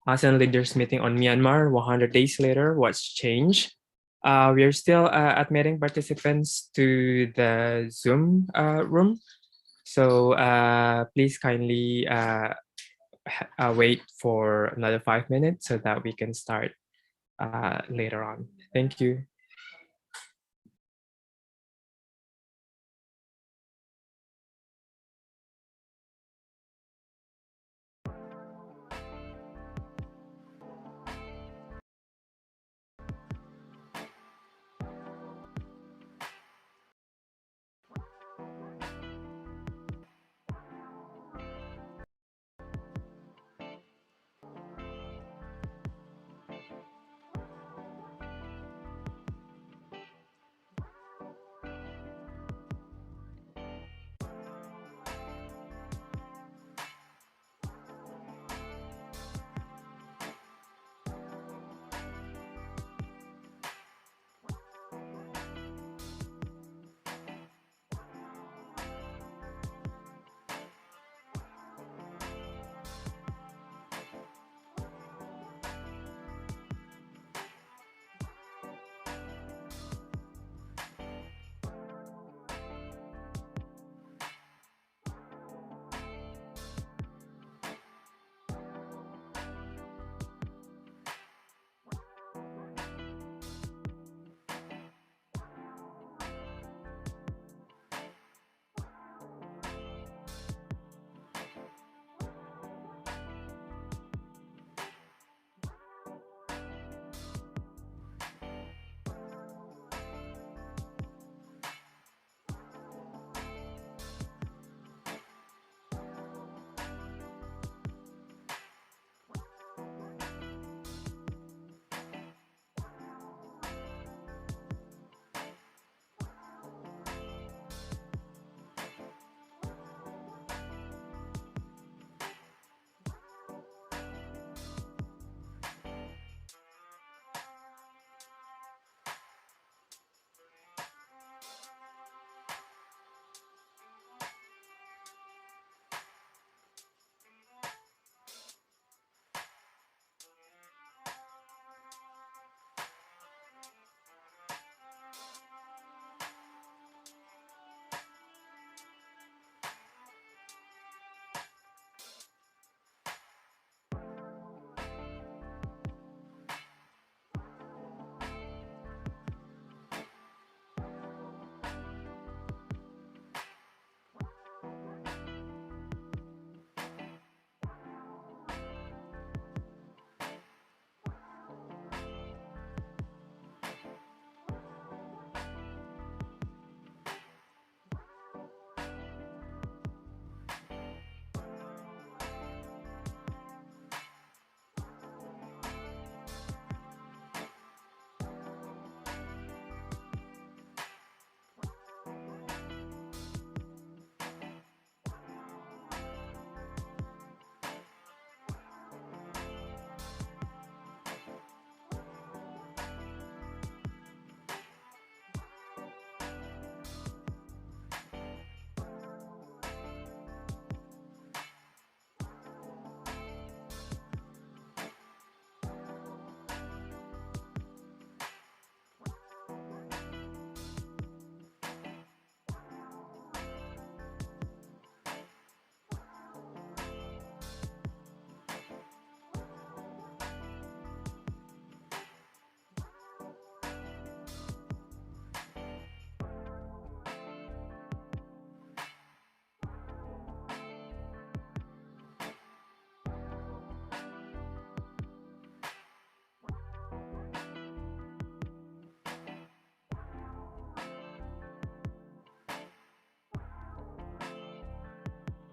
ASEAN leaders meeting on Myanmar 100 days later. What's changed? We are still admitting participants to the Zoom room. So please kindly wait for another 5 minutes so that we can start later on. Thank you.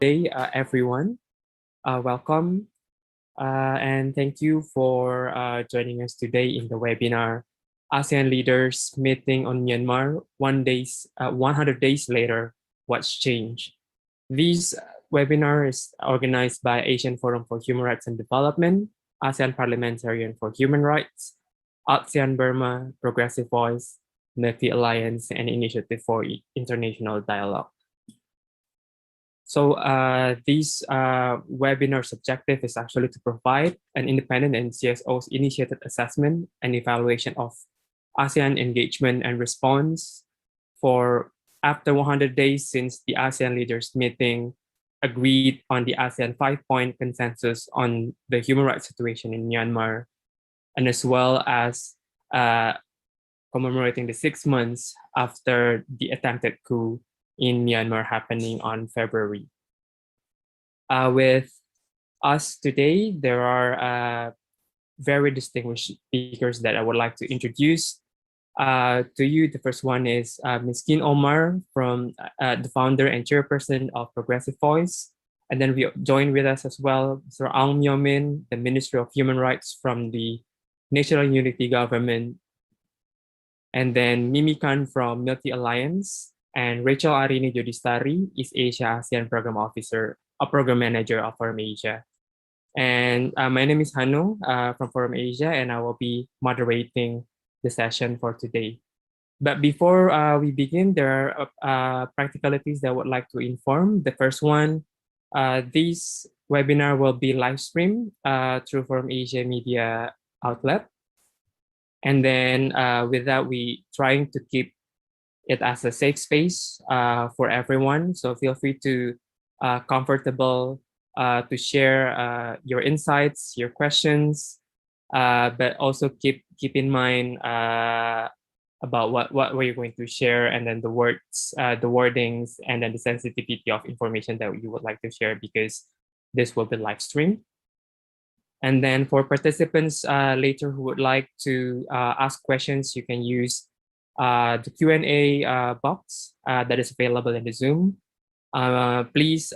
Hey, everyone. Welcome and thank you for joining us today in the webinar ASEAN Leaders Meeting on Myanmar 100 days later, What's Changed? This webinar is organized by Asian Forum for Human Rights and Development, ASEAN Parliamentarian for Human Rights, ASEAN Burma, Progressive Voice, Nephi Alliance, and Initiative for International Dialogue. So this webinar's objective is actually to provide an independent and CSO's initiated assessment and evaluation of ASEAN engagement and response for after 100 days since the ASEAN leaders meeting agreed on the ASEAN 5-point consensus on the human rights situation in Myanmar, and as well as commemorating the 6 months after the attempted coup in Myanmar happening on February. With us today, there are very distinguished speakers that I would like to introduce to you. The first one is Ms. Khin Ohmar, from the founder and chairperson of Progressive Voice. And then we join with us as well, Mr. Aung Myo Min, the Minister of Human Rights from the National Unity Government. And then Mimi Khan from Multi Alliance, and Rachel Arinii Judhistari, East Asia ASEAN Program Officer, a Program Manager of Forum Asia. And my name is Hanung from Forum Asia, and I will be moderating the session for today. But before we begin, there are practicalities that I would like to inform. The first one, this webinar will be live streamed through Forum Asia media outlet. And then with that, we trying to keep it as a safe space for everyone. So feel free to comfortable to share your insights, your questions, but also keep in mind about what we're going to share, and then the words, the wordings, and then the sensitivity of information that you would like to share, because this will be live streamed. And then for participants later who would like to ask questions, you can use the Q&A box that is available in the Zoom. Please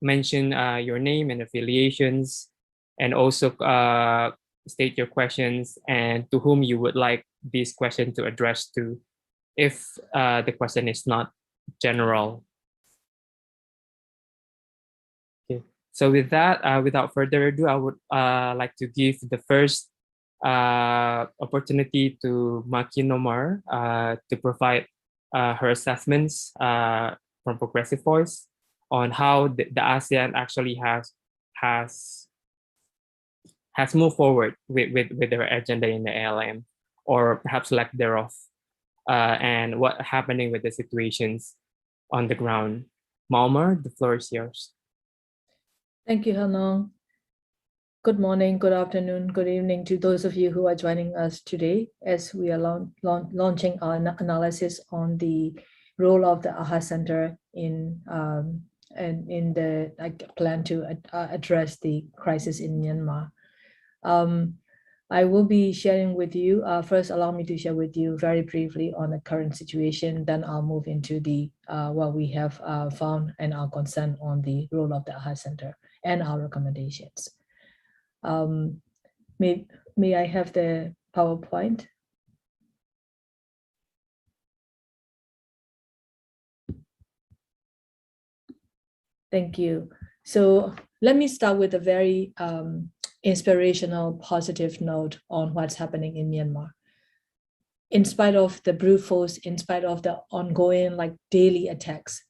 mention your name and affiliations, and also state your questions and to whom you would like this question to address to, if the question is not general. Okay. So with that, without further ado, I would like to give the first opportunity to Khin Ohmar to provide her assessments from Progressive Voice on how the ASEAN actually has moved forward with their agenda in the ALM, or perhaps lack thereof, and what happening with the situations on the ground. Myanmar, the floor is yours. Thank you, Hanung. Good morning, good afternoon, good evening to those of you who are joining us today as we are launching our analysis on the role of the AHA Center in the plan to address the crisis in Myanmar. I will be sharing with you, first allow me to share with you very briefly on the current situation, then I'll move into the what we have found and our concern on the role of the AHA Center and our recommendations. May I have the PowerPoint? Thank you. So let me start with a very inspirational, positive note on what's happening in Myanmar. In spite of the brute force, in spite of the ongoing daily attacks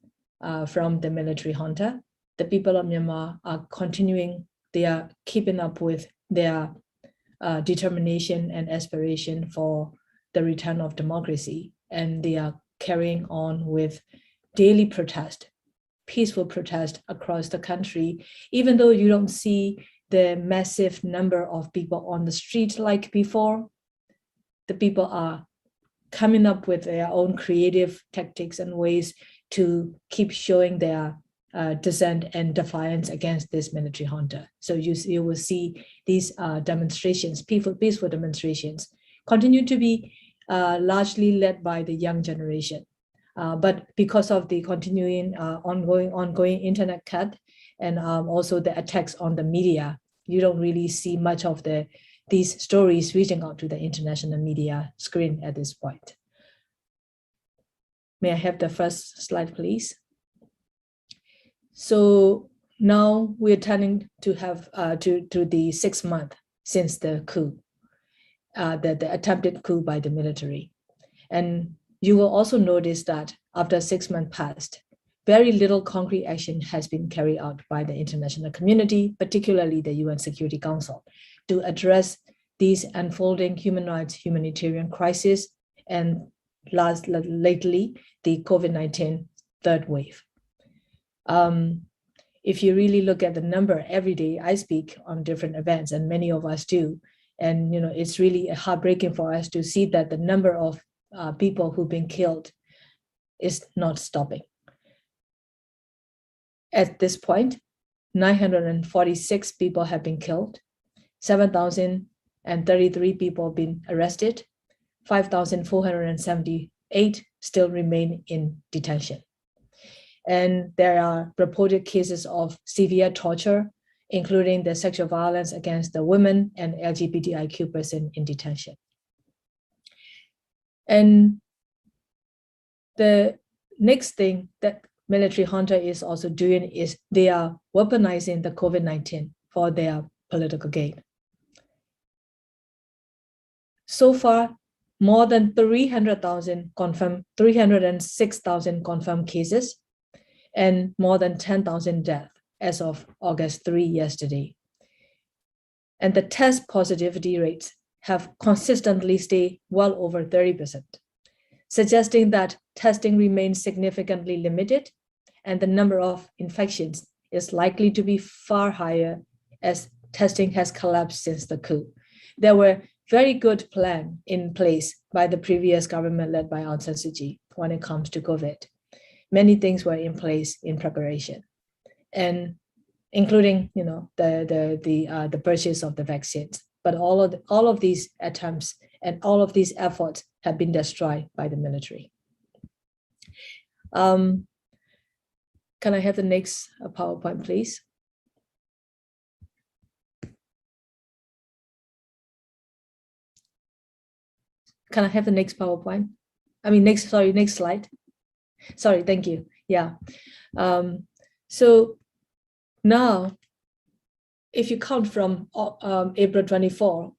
from the military junta, the people of Myanmar are continuing, they are keeping up with their determination and aspiration for the return of democracy. And they are carrying on with daily protest, peaceful protest across the country, even though you don't see the massive number of people on the street like before. The people are coming up with their own creative tactics and ways to keep showing their dissent and defiance against this military junta. So you will see these demonstrations, peaceful demonstrations, continue to be largely led by the young generation. But because of the continuing ongoing internet cut and also the attacks on the media, you don't really see much of these stories reaching out to the international media screen at this point. May I have the first slide, please? So now we're turning to have to the 6 month since the coup, the attempted coup by the military. And you will also notice that after 6 months passed, very little concrete action has been carried out by the international community, particularly the UN Security Council, to address these unfolding human rights, humanitarian crisis, and lately, the COVID-19 third wave. If you really look at the number, every day I speak on different events, and many of us do, and it's really heartbreaking for us to see that the number of people who've been killed is not stopping. At this point, 946 people have been killed, 7,033 people been arrested, 5,478 still remain in detention. And there are reported cases of severe torture, including the sexual violence against the women and LGBTIQ person in detention. And the next thing that military junta is also doing is they are weaponizing the COVID-19 for their political gain. So far, more than 306,000 confirmed cases, and more than 10,000 deaths as of August 3 yesterday. And the test positivity rates have consistently stayed well over 30%, suggesting that testing remains significantly limited and the number of infections is likely to be far higher as testing has collapsed since the coup. There were very good plans in place by the previous government led by Aung San Suu Kyi when it comes to COVID. Many things were in place in preparation, and including the purchase of the vaccines. But all of these attempts and all of these efforts have been destroyed by the military. Can I have the next PowerPoint, please? Can I have the next PowerPoint? Next slide. Sorry, thank you. Yeah. So now, if you count from April 24,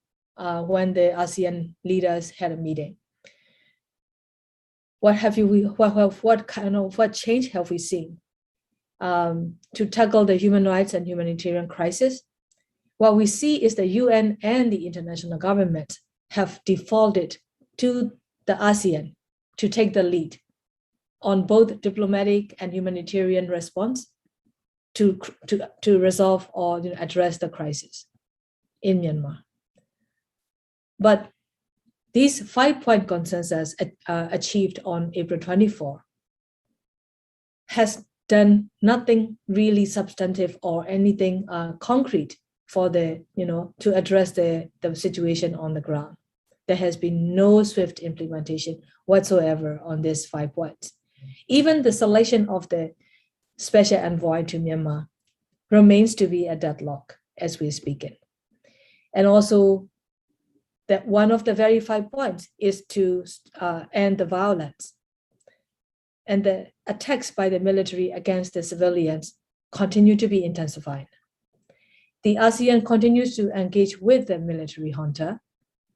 when the ASEAN leaders had a meeting, what change have we seen to tackle the human rights and humanitarian crisis? What we see is the UN and the international government have defaulted to the ASEAN to take the lead on both diplomatic and humanitarian response to resolve or address the crisis in Myanmar. But these 5-point consensus achieved on April 24 has done nothing really substantive or anything concrete for to address the situation on the ground. There has been no swift implementation whatsoever on these 5 points. Even the selection of the special envoy to Myanmar remains to be a deadlock as we're speaking. And also that one of the very 5 points is to end the violence. And the attacks by the military against the civilians continue to be intensified. The ASEAN continues to engage with the military junta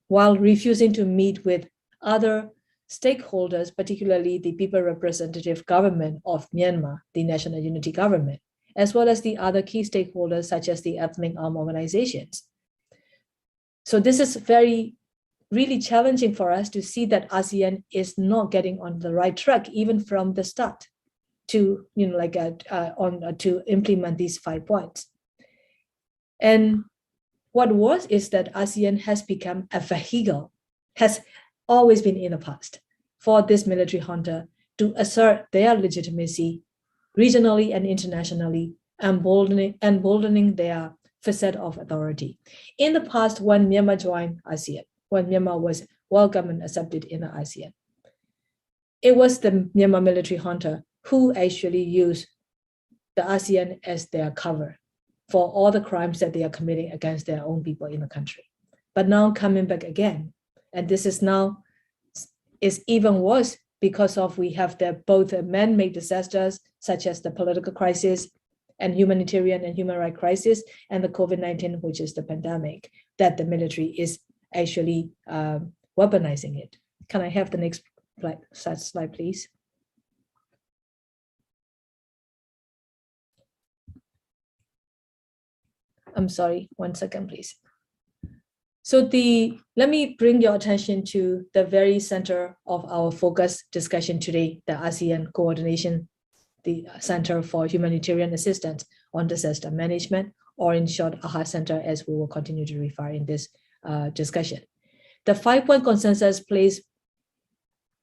while refusing to meet with other stakeholders, particularly the People Representative Government of Myanmar, the National Unity Government, as well as the other key stakeholders such as the ethnic armed organizations. So this is really challenging for us to see that ASEAN is not getting on the right track, even from the start, to to implement these 5 points. And what was is that ASEAN has become a vehicle, has always been in the past, for this military junta to assert their legitimacy regionally and internationally, emboldening their facet of authority. In the past, when Myanmar joined ASEAN, when Myanmar was welcomed and accepted in the ASEAN, it was the Myanmar military junta who actually used the ASEAN as their cover for all the crimes that they are committing against their own people in the country. But now coming back again, and this is now is even worse because of we have both man-made disasters such as the political crisis and humanitarian and human rights crisis, and the COVID-19, which is the pandemic, that the military is actually weaponizing it. Can I have the next slide, please? I'm sorry, 1 second, please. So let me bring your attention to the very center of our focus discussion today, the ASEAN coordination, the Center for Humanitarian Assistance on Disaster Management, or in short, AHA Center, as we will continue to refer in this discussion. The 5-point consensus placed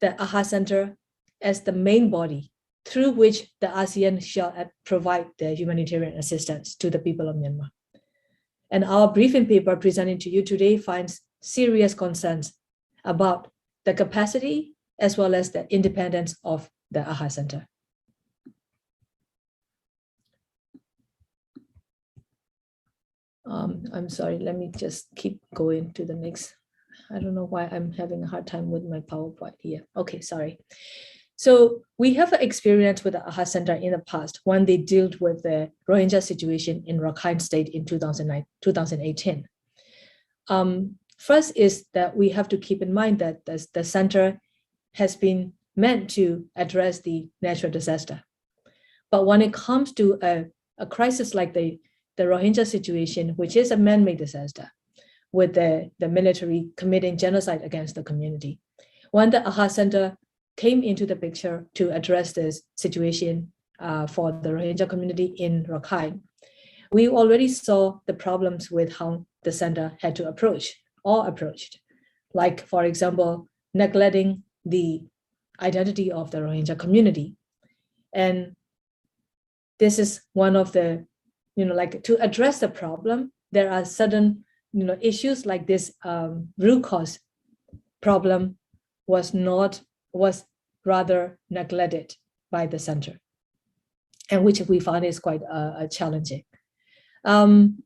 the AHA Center as the main body through which the ASEAN shall provide the humanitarian assistance to the people of Myanmar. And our briefing paper presented to you today finds serious concerns about the capacity as well as the independence of the AHA Center. I'm sorry, let me just keep going to the next. I don't know why I'm having a hard time with my PowerPoint here. Okay, sorry. So we have an experience with the AHA Center in the past when they dealt with the Rohingya situation in Rakhine State in 2018. First is that we have to keep in mind that the center has been meant to address the natural disaster. But when it comes to a crisis like the Rohingya situation, which is a man-made disaster, with the military committing genocide against the community, when the AHA Center came into the picture to address this situation for the Rohingya community in Rakhine, we already saw the problems with how the center had to approached. Like, for example, neglecting the identity of the Rohingya community. And this is one of the, like to address the problem, there are certain, issues like this root cause problem was rather neglected by the center, and which we found is quite challenging. Then,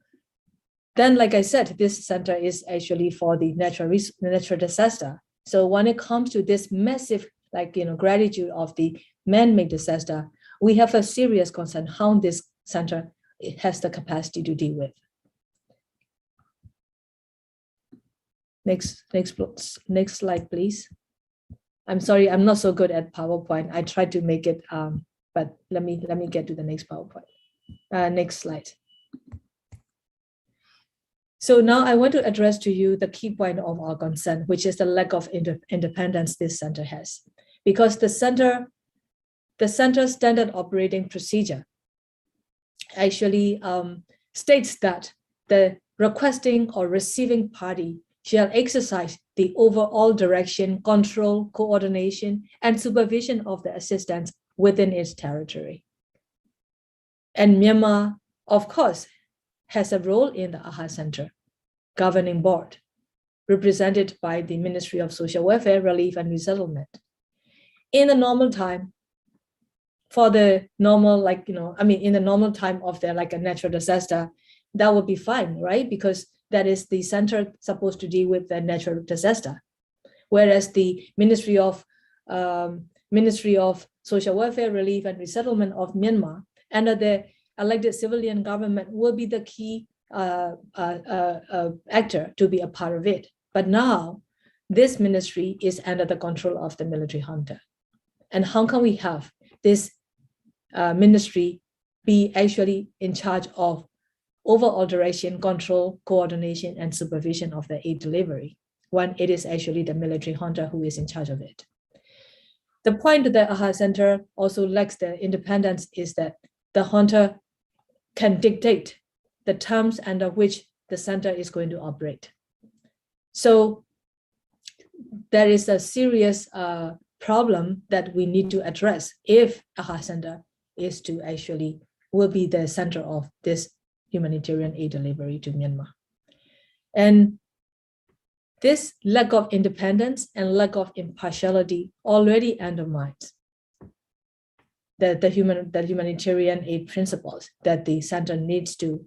like I said, this center is actually for the natural disaster. So when it comes to this massive, gratitude of the man-made disaster, we have a serious concern how this center has the capacity to deal with. Next slide, please. I'm sorry, I'm not so good at PowerPoint. I tried to make it, but let me get to the next PowerPoint. Next slide. So now I want to address to you the key point of our concern, which is the lack of independence this center has. Because the center's standard operating procedure actually states that the requesting or receiving party shall exercise the overall direction, control, coordination, and supervision of the assistance within its territory. And Myanmar, of course, has a role in the AHA Center governing board, represented by the Ministry of Social Welfare, Relief and Resettlement. In the normal time, for the normal, in the normal time of the a natural disaster, that would be fine, right? Because that is the center supposed to deal with the natural disaster. Whereas the Ministry of Social Welfare, Relief and Resettlement of Myanmar, under the elected civilian government, will be the key actor to be a part of it. But now, this ministry is under the control of the military junta. And how can we have this ministry be actually in charge of overall direction, control, coordination, and supervision of the aid delivery when it is actually the military junta who is in charge of it? The point that the AHA Center also lacks the independence is that the junta can dictate the terms under which the center is going to operate. So there is a serious problem that we need to address if AHA Center is to actually will be the center of this humanitarian aid delivery to Myanmar. And this lack of independence and lack of impartiality already undermines the humanitarian aid principles that the center needs to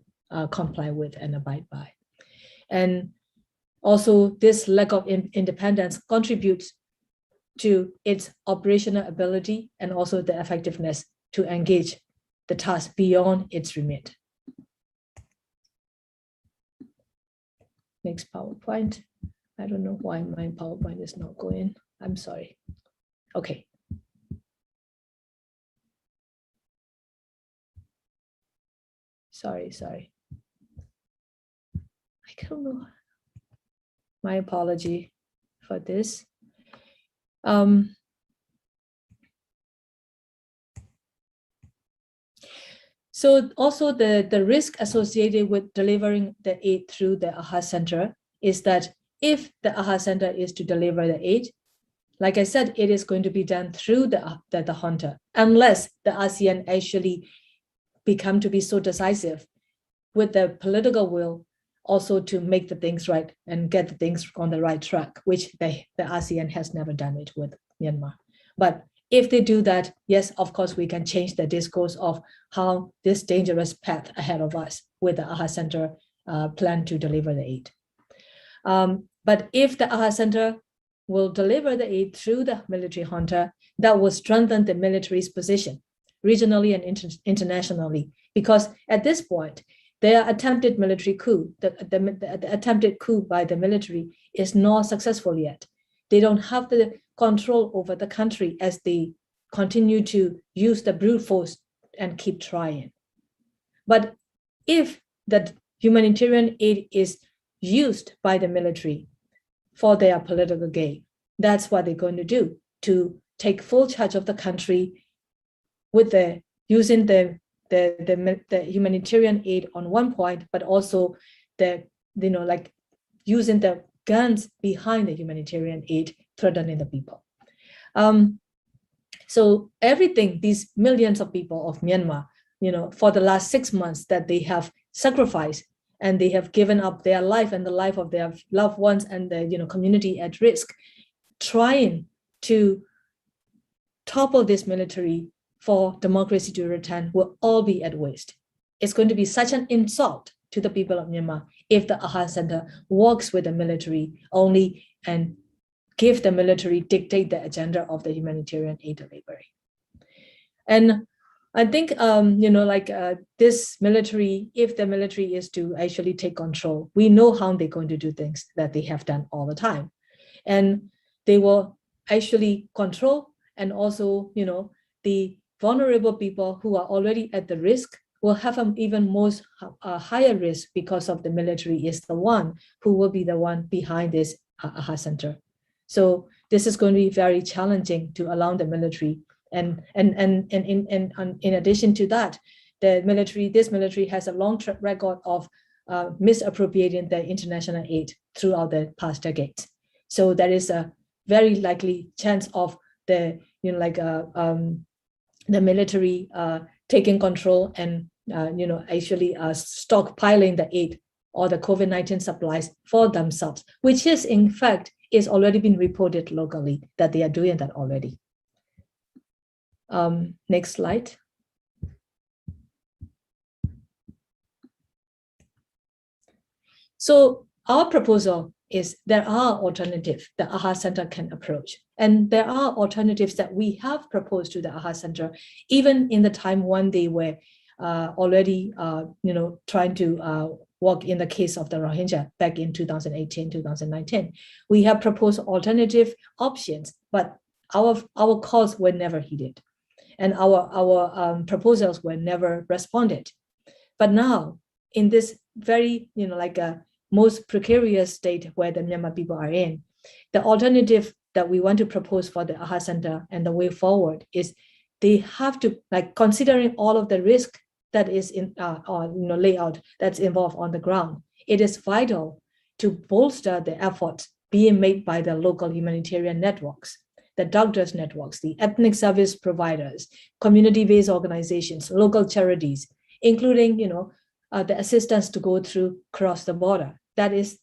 comply with and abide by. And also this lack of independence contributes to its operational ability and also the effectiveness to engage the task beyond its remit. Next PowerPoint. I don't know why my PowerPoint is not going. I'm sorry. Okay. Sorry. I don't know. My apology for this. So also the risk associated with delivering the aid through the AHA Center is that if the AHA Center is to deliver the aid, like I said, it is going to be done through the junta, unless the ASEAN actually become to be so decisive with the political will also to make the things right and get the things on the right track, which the ASEAN has never done it with Myanmar. But if they do that, yes, of course, we can change the discourse of how this dangerous path ahead of us with the AHA Center plan to deliver the aid. But if the AHA Center will deliver the aid through the military junta, that will strengthen the military's position regionally and internationally, because at this point, their attempted military coup, the attempted coup by the military is not successful yet. They don't have the control over the country as they continue to use the brute force and keep trying. But if the humanitarian aid is used by the military for their political gain, that's what they're going to do, to take full charge of the country with using the humanitarian aid on one point, but also using the guns behind the humanitarian aid, threatening the people. So everything, these millions of people of Myanmar, for the last 6 months that they have sacrificed and they have given up their life and the life of their loved ones and the community at risk, trying to topple this military for democracy to return, will all be at waste. It's going to be such an insult to the people of Myanmar if the AHA Center works with the military only and give the military dictate the agenda of the humanitarian aid delivery. And I think, this military, if the military is to actually take control, we know how they're going to do things that they have done all the time. And they will actually control, and also, the vulnerable people who are already at the risk will have an even higher risk, because of the military is the one who will be the one behind this AHA Center. So this is going to be very challenging to allow the military. And in addition to that, this military has a long track record of misappropriating the international aid throughout the past decades. So there is a very likely chance of the military taking control and actually stockpiling the aid or the COVID-19 supplies for themselves, which is in fact is already been reported locally that they are doing that already. Next slide. So our proposal is there are alternatives the AHA Center can approach. And there are alternatives that we have proposed to the AHA Center, even in the time when they were already trying to work in the case of the Rohingya back in 2018, 2019. We have proposed alternative options, but our calls were never heeded. And our proposals were never responded. But now, in this very, most precarious state where the Myanmar people are in, the alternative that we want to propose for the AHA Center and the way forward is they have to, considering all of the risk that is layout that's involved on the ground, it is vital to bolster the efforts being made by the local humanitarian networks, the doctors' networks, the ethnic service providers, community-based organizations, local charities, including, the assistance to go through cross the border. That is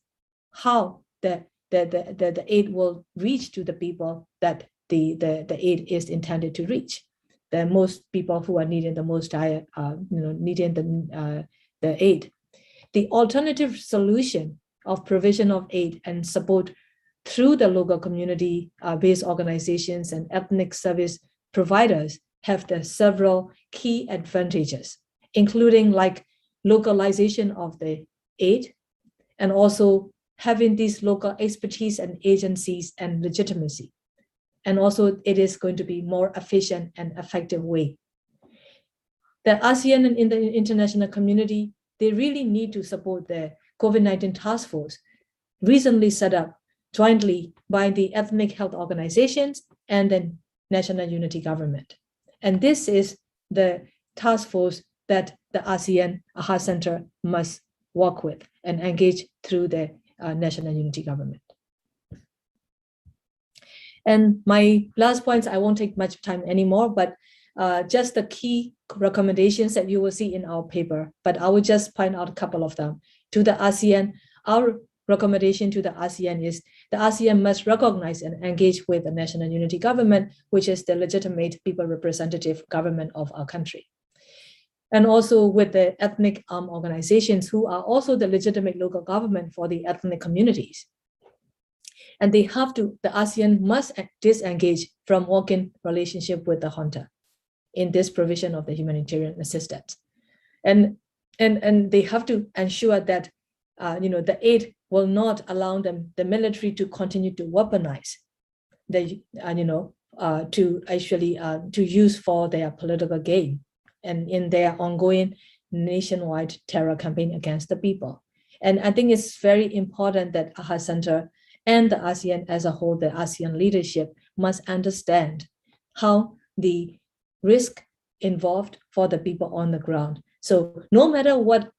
how the aid will reach to the people that the aid is intended to reach. The most people who are needing the most needing the aid. The alternative solution of provision of aid and support through the local community-based organizations and ethnic service providers have the several key advantages, including localization of the aid, and also having these local expertise and agencies and legitimacy. And also it is going to be more efficient and effective way. The ASEAN and in the international community, they really need to support the COVID-19 task force recently set up jointly by the ethnic health organizations and the National Unity Government. And this is the task force that the ASEAN AHA Center must work with and engage through the National Unity Government. And my last points, I won't take much time anymore, but just the key recommendations that you will see in our paper, but I will just point out a couple of them. To the ASEAN, our recommendation to the ASEAN is the ASEAN must recognize and engage with the National Unity Government, which is the legitimate people representative government of our country. And also with the ethnic organizations who are also the legitimate local government for the ethnic communities. And they have to, the ASEAN must disengage from working relationship with the junta in this provision of the humanitarian assistance. And they have to ensure that the aid will not allow them, the military, to continue to weaponize the, to actually to use for their political gain and in their ongoing nationwide terror campaign against the people. And I think it's very important that AHA Center and the ASEAN as a whole, the ASEAN leadership must understand how the risk involved for the people on the ground. So no matter what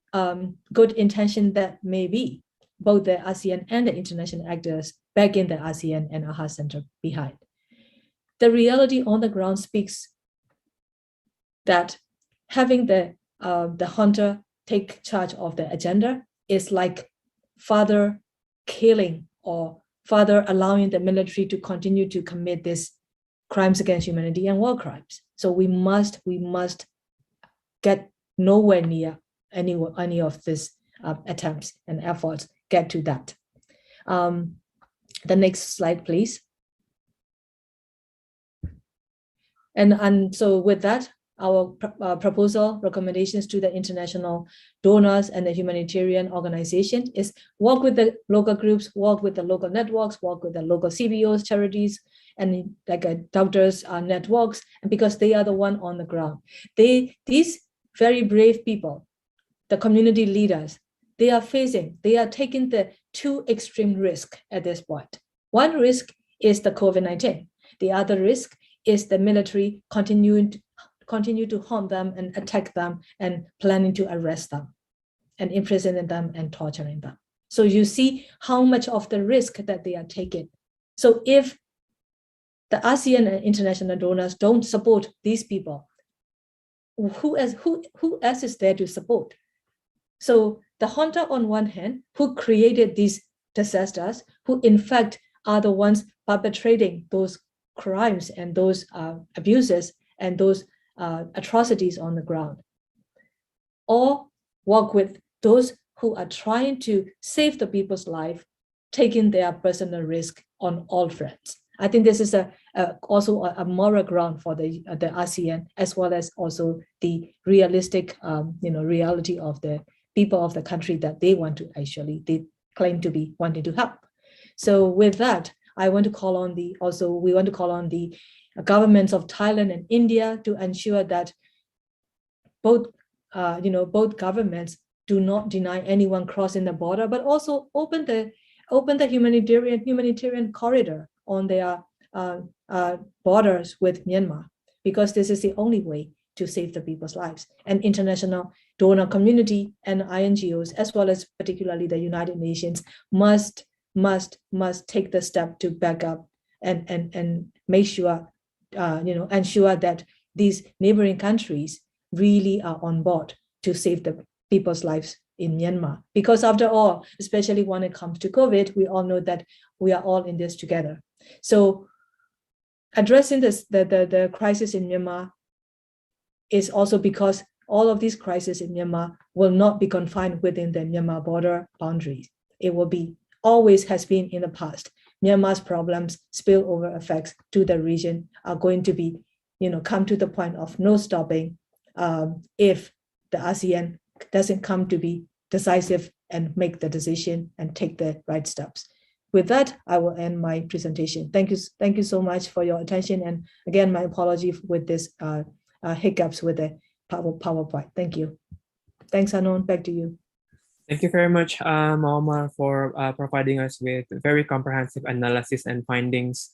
good intention that may be, both the ASEAN and the international actors back in the ASEAN and AHA Center behind. The reality on the ground speaks that having the junta take charge of the agenda is like further killing or further allowing the military to continue to commit these crimes against humanity and war crimes. So we must get nowhere near any of these attempts and efforts get to that. The next slide, please. And so with that, our proposal recommendations to the international donors and the humanitarian organization is work with the local groups, work with the local networks, work with the local CBOs, charities, and like doctors networks, and because they are the one on the ground. These very brave people, the community leaders, they are taking the two extreme risks at this point. One risk is the COVID-19. The other risk is the military continue to harm them and attack them and planning to arrest them and imprisoning them and torturing them. So you see how much of the risk that they are taking. So if the ASEAN and international donors don't support these people, who else is there to support? So the junta on one hand, who created these disasters, who in fact are the ones perpetrating those crimes and those abuses and those atrocities on the ground, or work with those who are trying to save the people's life, taking their personal risk on all fronts. I think this is also a moral ground for the ASEAN, as well as also the realistic reality of the people of the country that they claim to be wanting to help. So with that, we want to call on the governments of Thailand and India to ensure that both governments do not deny anyone crossing the border, but also open the humanitarian corridor on their borders with Myanmar, because this is the only way to save the people's lives. And international donor community and INGOs, as well as particularly the United Nations, must take the step to back up and make sure, ensure that these neighboring countries really are on board to save the people's lives in Myanmar. Because after all, especially when it comes to COVID, we all know that we are all in this together. So addressing the crisis in Myanmar is also because all of these crises in Myanmar will not be confined within the Myanmar border boundaries. It will be, always has been in the past. Myanmar's problems, spillover effects to the region are going to be, come to the point of no stopping if the ASEAN doesn't come to be decisive and make the decision and take the right steps. With that, I will end my presentation. Thank you so much for your attention. And again, my apology with this hiccups with the PowerPoint. Thank you. Thanks, Hanung. Back to you. Thank you very much, Ohmar, for providing us with very comprehensive analysis and findings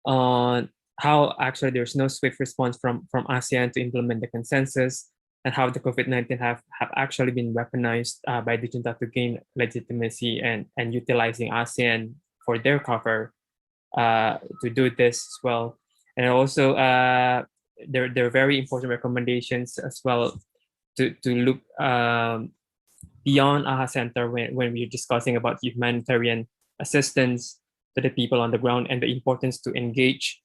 on how actually there's no swift response from ASEAN to implement the consensus, and how the COVID-19 have actually been weaponized by the junta to gain legitimacy and utilizing ASEAN for their cover to do this as well. And also, there are very important recommendations as well to look beyond AHA Center when we're discussing about humanitarian assistance to the people on the ground, and the importance to engage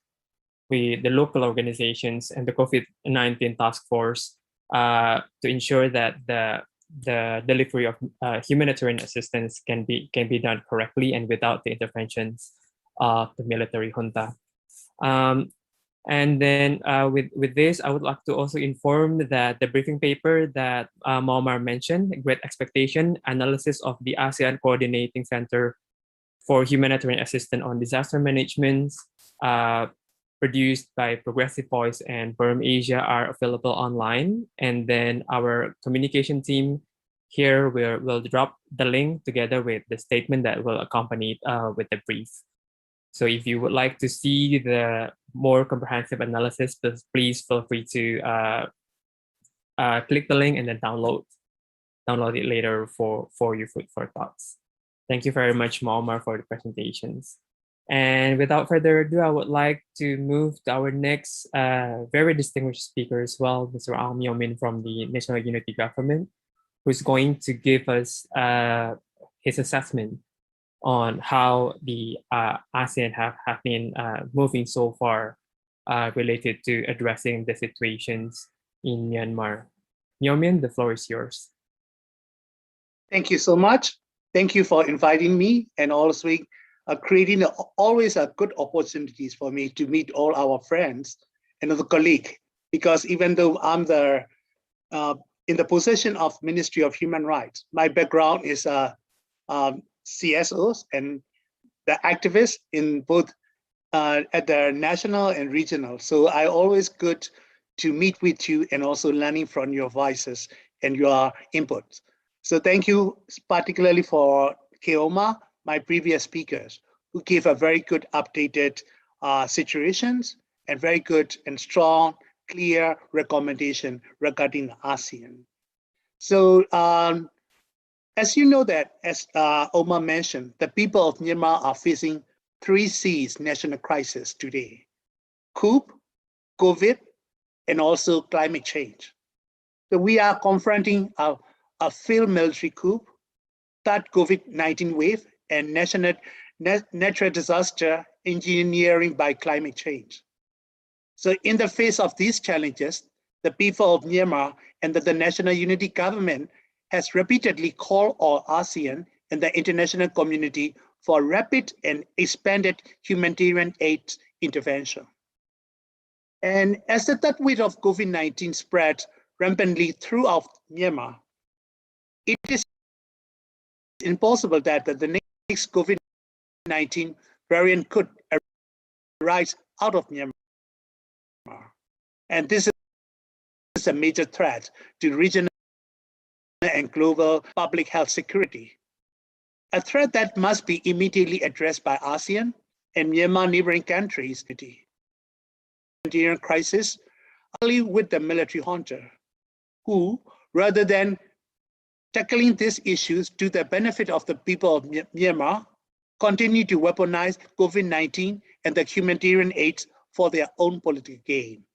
with the local organizations and the COVID-19 task force to ensure that the delivery of humanitarian assistance can be done correctly and without the interventions of the military junta. And then with this, I would like to also inform that the briefing paper that Ohmar mentioned, Great Expectation, Analysis of the ASEAN Coordinating Center for Humanitarian Assistance on Disaster Management, produced by Progressive Voice and Burm Asia, are available online. And then our communication team here will drop the link together with the statement that will accompany with the brief. So if you would like to see the more comprehensive analysis, please feel free to click the link and then download it later for your food for thoughts. Thank you very much, Ohmar, for the presentations. And without further ado, I would like to move to our next very distinguished speaker as well, Mr. Aung Myo Min from the National Unity Government, who's going to give us his assessment on how the ASEAN have been moving so far related to addressing the situations in Myanmar. Myo Min, the floor is yours. Thank you so much. Thank you for inviting me and also creating always a good opportunities for me to meet all our friends and other colleagues, because even though I'm in the position of Ministry of Human Rights, my background is CSOs and the activists in both at the national and regional. So I always good to meet with you and also learning from your voices and your input. So thank you particularly for Ohmar, my previous speakers, who gave a very good updated situations and very good and strong, clear recommendation regarding ASEAN. So as you know that, as Ohmar mentioned, the people of Myanmar are facing 3 C's national crisis today: coup, COVID, and also climate change. So we are confronting a failed military coup, third COVID-19 wave, and natural disaster engineering by climate change. So in the face of these challenges, the people of Myanmar and the National Unity Government has repeatedly called on ASEAN and the international community for rapid and expanded humanitarian aid intervention. And as the third wave of COVID-19 spread rampantly throughout Myanmar, it is impossible that the next COVID-19 variant could arise out of Myanmar. And this is a major threat to regional and global public health security, a threat that must be immediately addressed by ASEAN and Myanmar neighboring countries. Humanitarian crisis, only with the military junta, who, rather than tackling these issues to the benefit of the people of Myanmar, continue to weaponize COVID-19 and the humanitarian aid for their own political gain.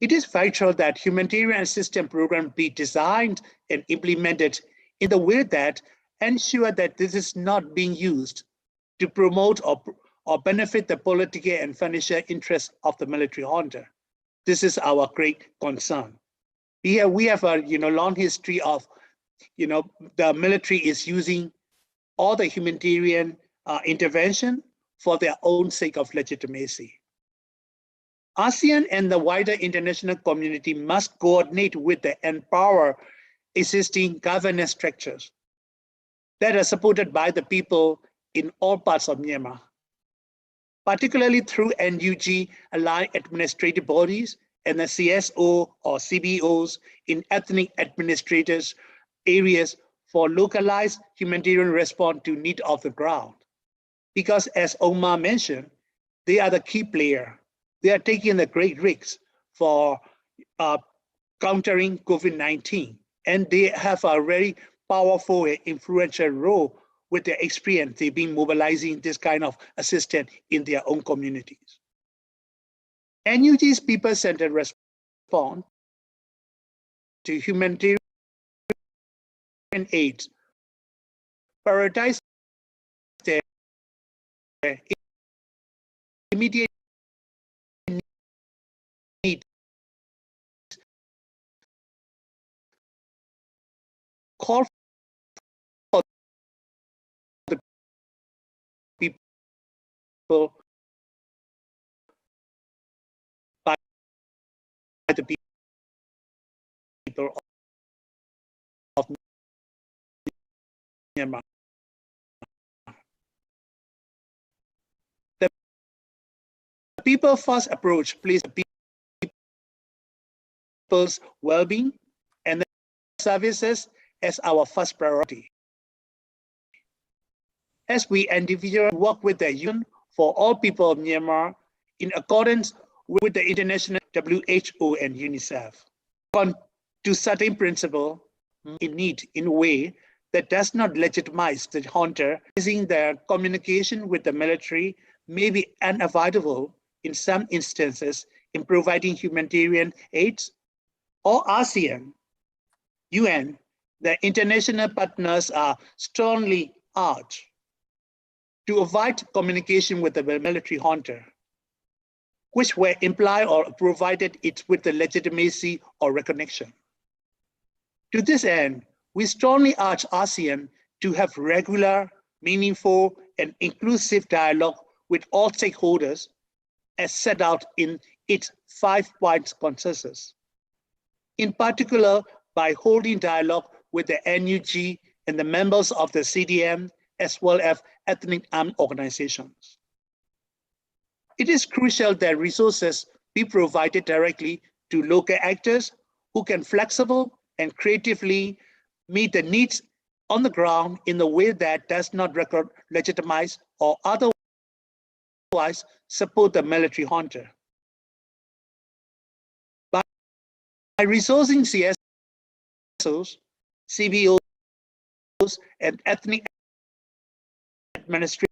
It is vital that humanitarian assistance programs be designed and implemented in the way that ensure that this is not being used to promote or benefit the political and financial interests of the military junta. This is our great concern. We have a long history of the military is using all the humanitarian intervention for their own sake of legitimacy. ASEAN and the wider international community must coordinate with the empower existing governance structures that are supported by the people in all parts of Myanmar, particularly through NUG aligned administrative bodies and the CSO or CBOs in ethnic administrators areas for localized humanitarian response to need of the ground. Because as Ohmar mentioned, they are the key player. They are taking the great risks for countering COVID-19, and they have a very powerful and influential role with their experience. They've been mobilizing this kind of assistance in their own communities. NUG's people-centered response to humanitarian aid prioritize their immediate need, call for the people by the people of Myanmar. The people-first approach places the people's well-being and the services as our first priority. As we individually work with the Union for all people of Myanmar in accordance with the international WHO and UNICEF, to certain principle in need in a way that does not legitimize the junta, using their communication with the military may be unavoidable in some instances in providing humanitarian aid, or ASEAN, UN, the international partners are strongly urged to avoid communication with the military junta, which were implied or provided it with the legitimacy or recognition. To this end, we strongly urge ASEAN to have regular, meaningful, and inclusive dialogue with all stakeholders as set out in its 5-point consensus. In particular, by holding dialogue with the NUG and the members of the CDM, as well as ethnic armed organizations. It is crucial that resources be provided directly to local actors who can flexible and creatively meet the needs on the ground in a way that does not legitimize or otherwise support the military junta. By resourcing CSOs, CBOs, and ethnic administration,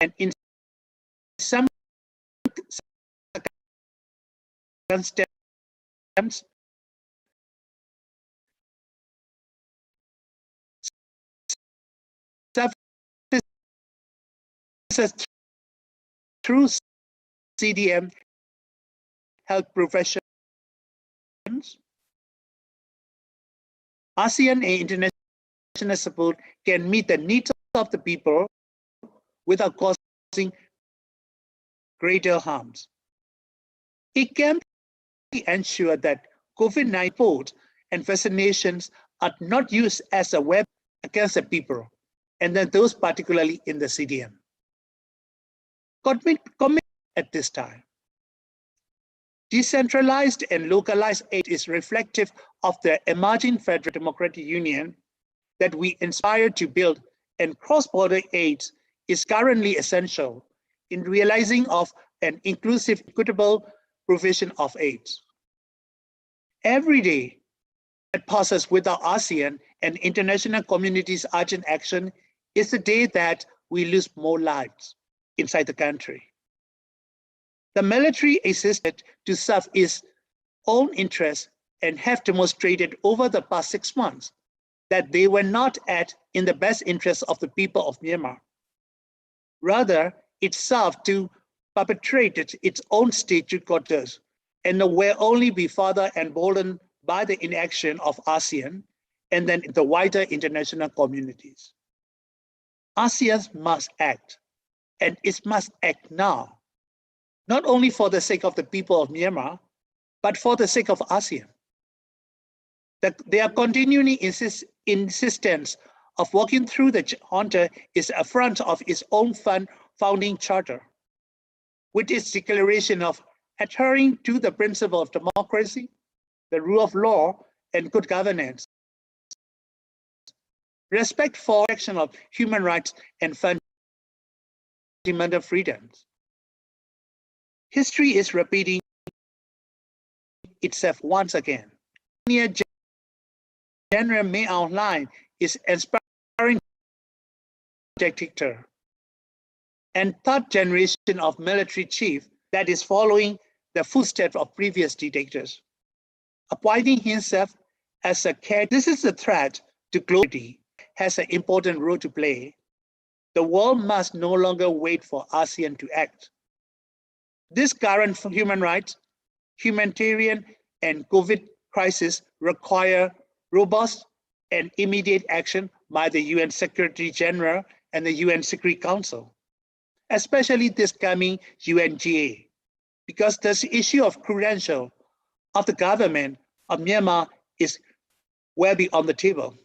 and in some circumstances, services through CDM health professions, ASEAN and international support can meet the needs of the people without causing greater harms. It can be ensured that COVID-19 reports and vaccinations are not used as a weapon against the people, and then those particularly in the CDM. Commit at this time. Decentralized and localized aid is reflective of the emerging federal democratic union that we aspire to build, and cross-border aid is currently essential in realizing of an inclusive, equitable provision of aid. Every day that passes without ASEAN and international community's urgent action is the day that we lose more lives inside the country. The military existed to serve its own interests and have demonstrated over the past 6 months that they were not in the best interest of the people of Myanmar. Rather, it served to perpetrate its own statute quarters and will only be further emboldened by the inaction of ASEAN and then the wider international communities. ASEAN must act, and it must act now, not only for the sake of the people of Myanmar, but for the sake of ASEAN. Their continuing insistence of working through the junta is affront of its own founding charter, with its declaration of adhering to the principle of democracy, the rule of law, and good governance, respect for protection of human rights and fundamental freedoms. History is repeating itself once again. General Aoláin is inspiring dictator and third generation of military chief that is following the footsteps of previous dictators, appointing himself as a care. This is a threat to globality, has an important role to play. The world must no longer wait for ASEAN to act. This current human rights, humanitarian, and COVID crisis require robust and immediate action by the UN Secretary General and the UN Security Council, especially this coming UNGA, because the issue of credential of the government of Myanmar is well beyond the table.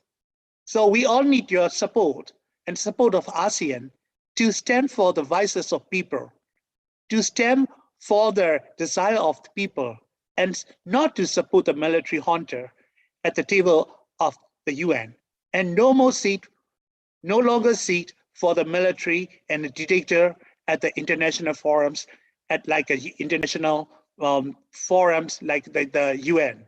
So we all need your support and support of ASEAN to stand for the voices of people, to stand for the desire of the people, and not to support the military junta at the table of the UN, and no longer seat for the military and the dictator at the international forums, at like international forums like the UN.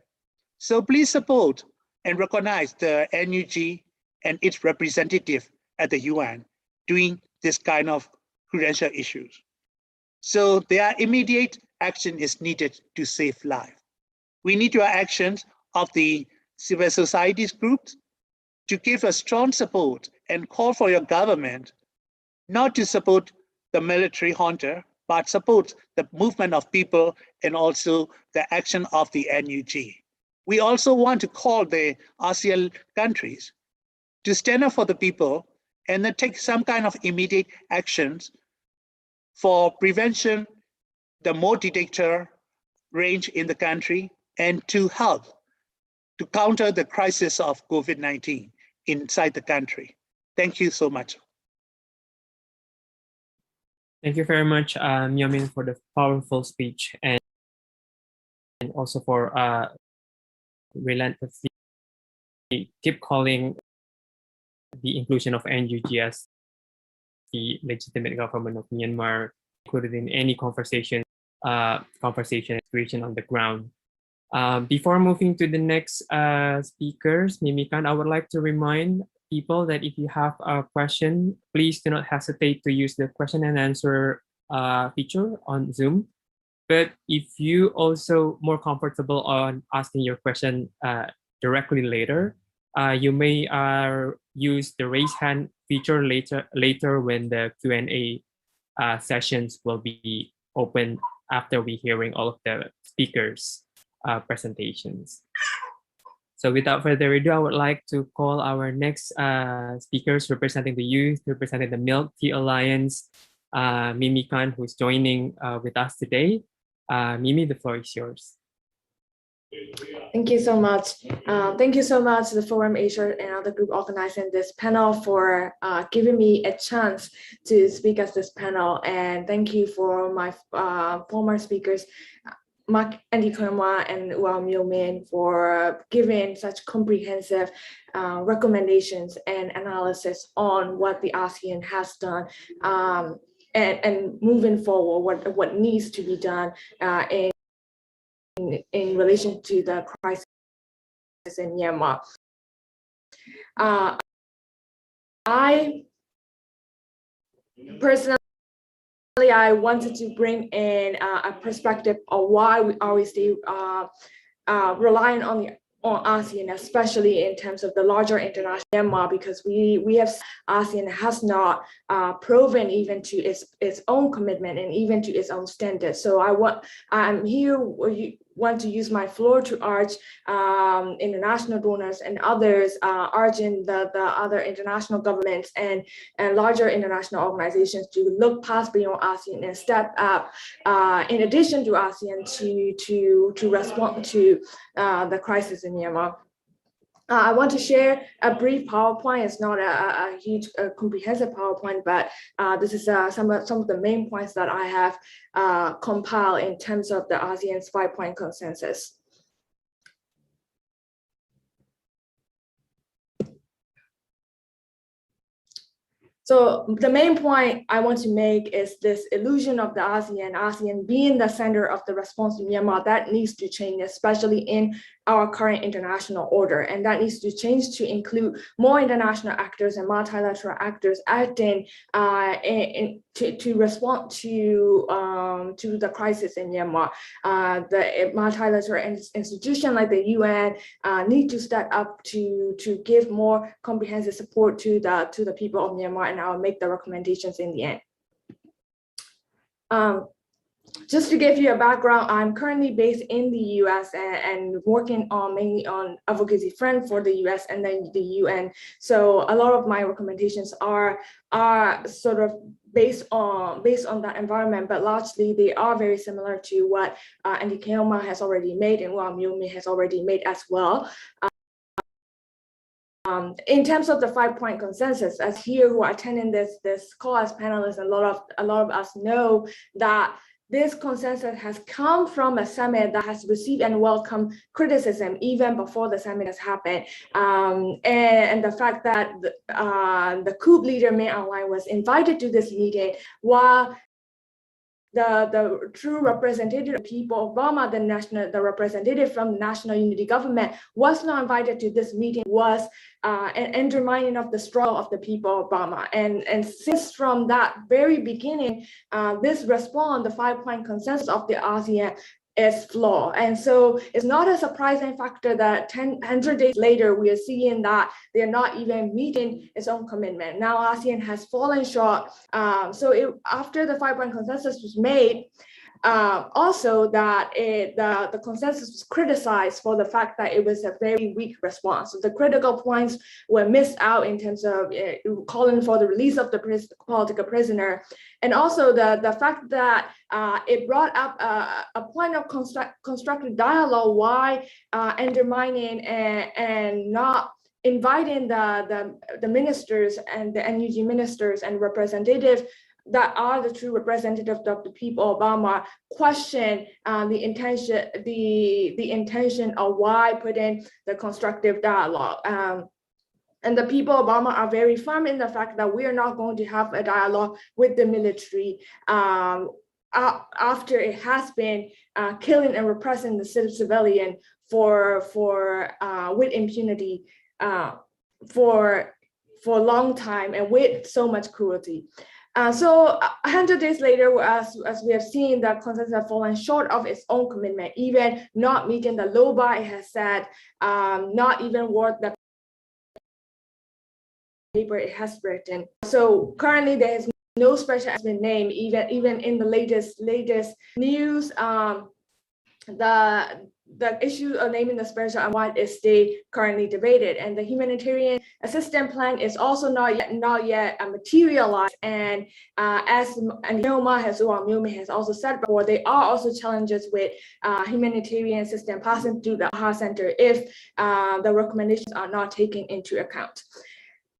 So please support and recognize the NUG and its representative at the UN doing this kind of credential issues. So their immediate action is needed to save life. We need your actions of the civil societies groups to give a strong support and call for your government not to support the military junta, but support the movement of people and also the action of the NUG. We also want to call the ASEAN countries to stand up for the people and then take some kind of immediate actions for prevention, the more dictator range in the country, and to help to counter the crisis of COVID-19 inside the country. Thank you so much. Thank you very much, Myomin, for the powerful speech and also for relentlessly keep calling the inclusion of NUG as the legitimate government of Myanmar, included in any conversation situation on the ground. Before moving to the next speakers, Mimikan, I would like to remind people that if you have a question, please do not hesitate to use the question and answer feature on Zoom. But if you also more comfortable on asking your question directly later, you may use the raise hand feature later when the Q&A sessions will be open after we hearing all of the speakers' presentations. So without further ado, I would like to call our next speakers representing the youth, representing the Milk Tea Alliance, Mimikan, who's joining with us today. Mimi, the floor is yours. Thank you so much. Thank you so much to the Forum Asia and other group organizing this panel for giving me a chance to speak at this panel. And thank you for my former speakers, Mark Andy Khama and Myomin, for giving such comprehensive recommendations and analysis on what the ASEAN has done and moving forward, what needs to be done in relation to the crisis in Myanmar. I personally, I wanted to bring in a perspective of why we always stay relying on ASEAN, especially in terms of the larger international Myanmar, because we have ASEAN has not proven even to its own commitment and even to its own standards. So I'm here want to use my floor to urge international donors and others, urging the other international governments and larger international organizations to look past beyond ASEAN and step up in addition to ASEAN to respond to the crisis in Myanmar. I want to share a brief PowerPoint. It's not a huge, comprehensive PowerPoint, but this is some of the main points that I have compiled in terms of the ASEAN's 5-point consensus. So the main point I want to make is this illusion of the ASEAN being the center of the response to Myanmar. That needs to change, especially in our current international order. And that needs to change to include more international actors and multilateral actors acting to respond to the crisis in Myanmar. The multilateral institution like the UN need to step up to give more comprehensive support to the people of Myanmar, and I'll make the recommendations in the end. Just to give you a background, I'm currently based in the US and working mainly on advocacy front for the US and then the UN. So a lot of my recommendations are sort of based on that environment, but largely they are very similar to what Ohmar has already made and what Myanmar has already made as well. In terms of the 5-point consensus, as here who are attending this call as panelists, a lot of us know that this consensus has come from a summit that has received and welcomed criticism even before the summit has happened. And the fact that the coup leader, Aoláin, was invited to this meeting while the true representative of the people of Burma, the representative from the National Unity Government, was not invited to this meeting, was an undermining of the struggle of the people of Burma. And since from that very beginning, this response, the 5-point consensus of the ASEAN, is flawed. And so it's not a surprising factor that 100 days later, we are seeing that they're not even meeting its own commitment. Now ASEAN has fallen short. After the 5-point consensus was made, also that the consensus was criticized for the fact that it was a very weak response. So the critical points were missed out in terms of calling for the release of the political prisoner, and also the fact that it brought up a point of constructive dialogue, why undermining and not inviting the ministers and the NUG ministers and representatives that are the true representatives of the people of Burma question the intention of why put in the constructive dialogue. And the people of Burma are very firm in the fact that we are not going to have a dialogue with the military after it has been killing and repressing the civilian with impunity for a long time and with so much cruelty. So 100 days later, as we have seen, the consensus has fallen short of its own commitment, even not meeting the low bar it has set, not even worth the paper it has written. So currently there is no special has been named, even in the latest news. The issue of naming the special envoy is still currently debated, and the humanitarian assistance plan is also not yet materialized. And as Ohmar has also said before, there are also challenges with humanitarian assistance passing through the AHA Center if the recommendations are not taken into account.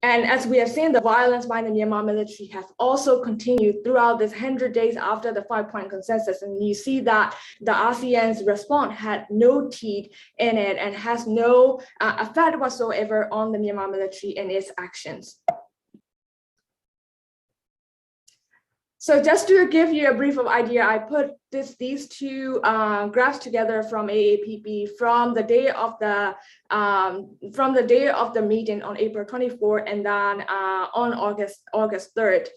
And as we have seen, the violence by the Myanmar military has also continued throughout this 100 days after the 5-point consensus. And you see that the ASEAN's response had no teeth in it and has no effect whatsoever on the Myanmar military and its actions. So just to give you a brief of idea, I put these two graphs together from AAPP from the day of the meeting on April 24 and then on August 3rd.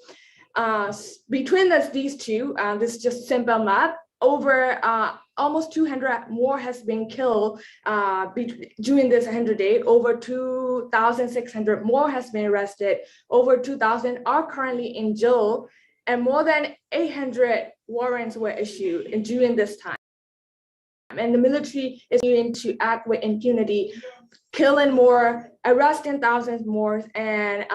Between these two, this is just simple math. Over almost 200 more has been killed during this 100 days. Over 2,600 more has been arrested. Over 2,000 are currently in jail. And more than 800 warrants were issued during this time. And the military is continuing to act with impunity, killing more, arresting thousands more, and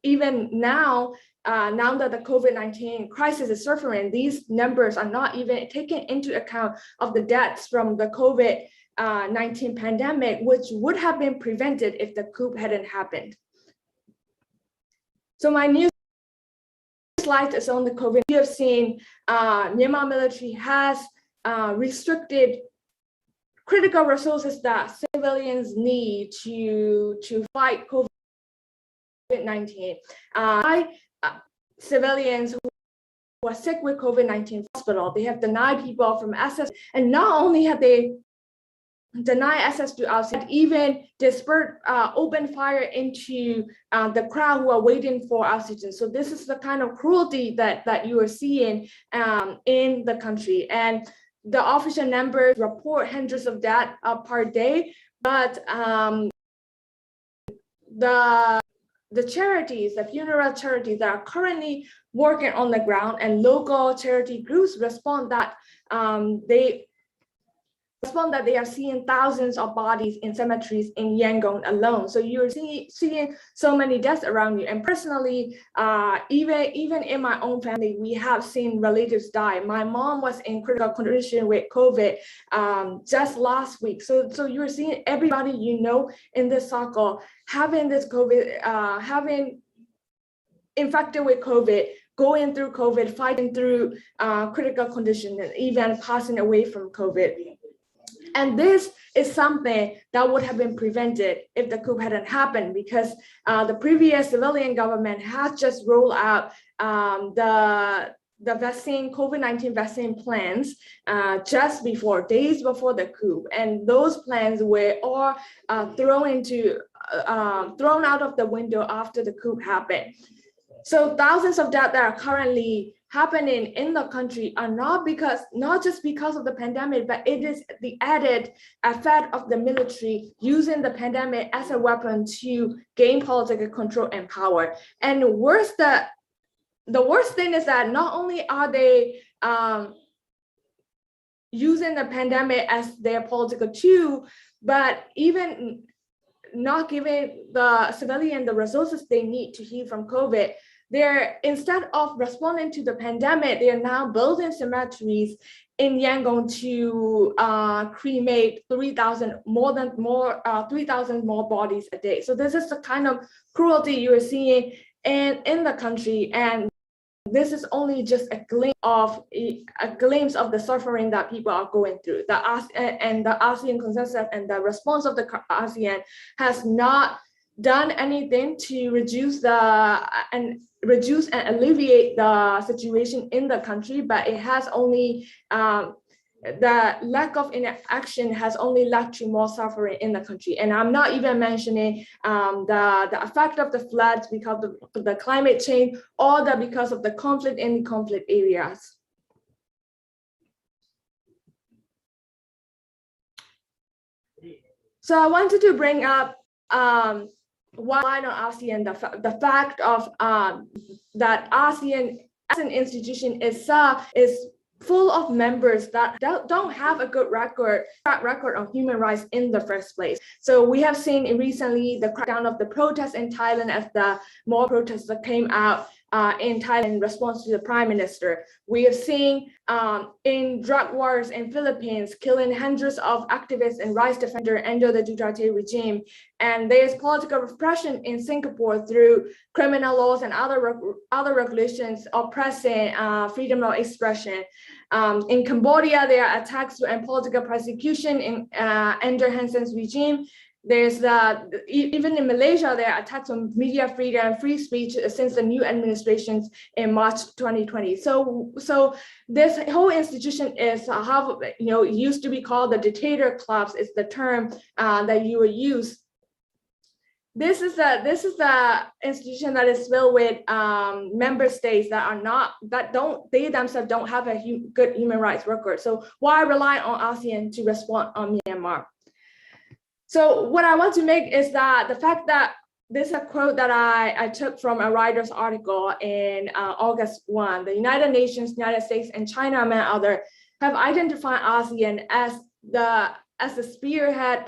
even now that the COVID-19 crisis is suffering, these numbers are not even taken into account of the deaths from the COVID COVID-19 pandemic, which would have been prevented if the coup hadn't happened. So my new slide is on the COVID. You have seen Myanmar military has restricted critical resources that civilians need to fight COVID-19. Civilians who are sick with COVID-19 hospital, they have denied people from access, and not only have they denied access to ASEAN, even dispersed open fire into the crowd who are waiting for oxygen. So this is the kind of cruelty that you are seeing in the country. And the official numbers report hundreds of deaths per day, but the charities, the funeral charities that are currently working on the ground and local charity groups respond that they are seeing thousands of bodies in cemeteries in Yangon alone. So you're seeing so many deaths around you. And personally, even in my own family, we have seen relatives die. My mom was in critical condition with COVID just last week. So you're seeing everybody you know in this circle having this COVID, having infected with COVID, going through COVID, fighting through critical condition, and even passing away from COVID. And this is something that would have been prevented if the coup hadn't happened, because the previous civilian government has just rolled out the vaccine, COVID-19 vaccine plans just days before the coup. And those plans were all thrown out of the window after the coup happened. So thousands of deaths that are currently happening in the country are not just because of the pandemic, but it is the added effect of the military using the pandemic as a weapon to gain political control and power. And the worst thing is that not only are they using the pandemic as their political tool, but even not giving the civilian the resources they need to heal from COVID. Instead of responding to the pandemic, they are now building cemeteries in Yangon to cremate 3,000 more bodies a day. So this is the kind of cruelty you are seeing in the country, and this is only just a glimpse of the suffering that people are going through. The ASEAN consensus and the response of the ASEAN has not done anything to reduce and alleviate the situation in the country, but it has only the lack of inaction has only led to more suffering in the country. And I'm not even mentioning the effect of the floods because of the climate change, or because of the conflict in the conflict areas. So I wanted to bring up why not ASEAN, the fact of that ASEAN as an institution is full of members that don't have a good track record on human rights in the first place. So we have seen recently the crackdown of the protests in Thailand as the more protests that came out in Thailand in response to the prime minister. We have seen in drug wars in Philippines, killing hundreds of activists and rights defenders under the Judhistari regime. And there's political repression in Singapore through criminal laws and other regulations oppressing freedom of expression. In Cambodia, there are attacks and political persecution under Hun Sen's regime. There's even in Malaysia, there are attacks on media freedom and free speech since the new administrations in March 2020. So this whole institution is it used to be called the dictator clubs. Is the term that you would use. This is the institution that is filled with member states they themselves don't have a good human rights record. So why rely on ASEAN to respond on Myanmar? So what I want to make is that the fact that this is a quote that I took from a writer's article in August 1. The United Nations, United States, and China, among others, have identified ASEAN as the spearhead,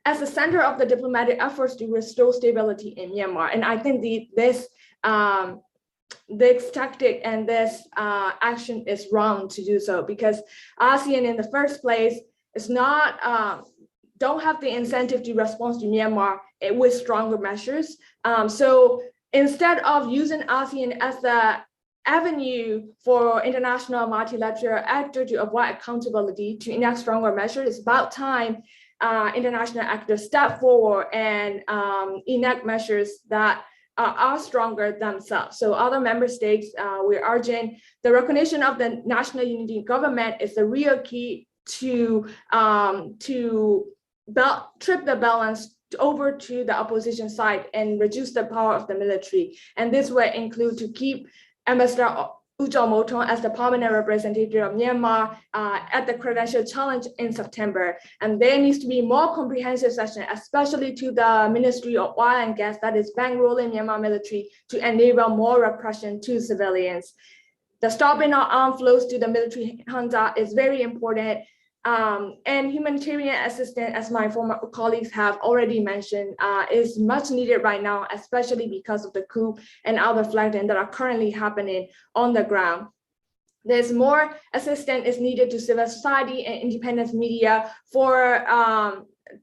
as the center of the diplomatic efforts to restore stability in Myanmar. And I think this tactic and this action is wrong to do so, because ASEAN in the first place is not don't have the incentive to respond to Myanmar with stronger measures. So instead of using ASEAN as the avenue for international multilateral actors to avoid accountability to enact stronger measures, it's about time international actors step forward and enact measures that are stronger themselves. So other member states, we're urging the recognition of the national unity government is the real key to trip the balance over to the opposition side and reduce the power of the military. And this will include to keep Ambassador Moton as the permanent representative of Myanmar at the credential challenge in September. And there needs to be more comprehensive session, especially to the Ministry of Oil and Gas that is bankrolling Myanmar military to enable more repression to civilians. The stopping of armed flows to the military junta is very important. And humanitarian assistance, as my former colleagues have already mentioned, is much needed right now, especially because of the coup and other flagging that are currently happening on the ground. There's more assistance is needed to civil society and independent media for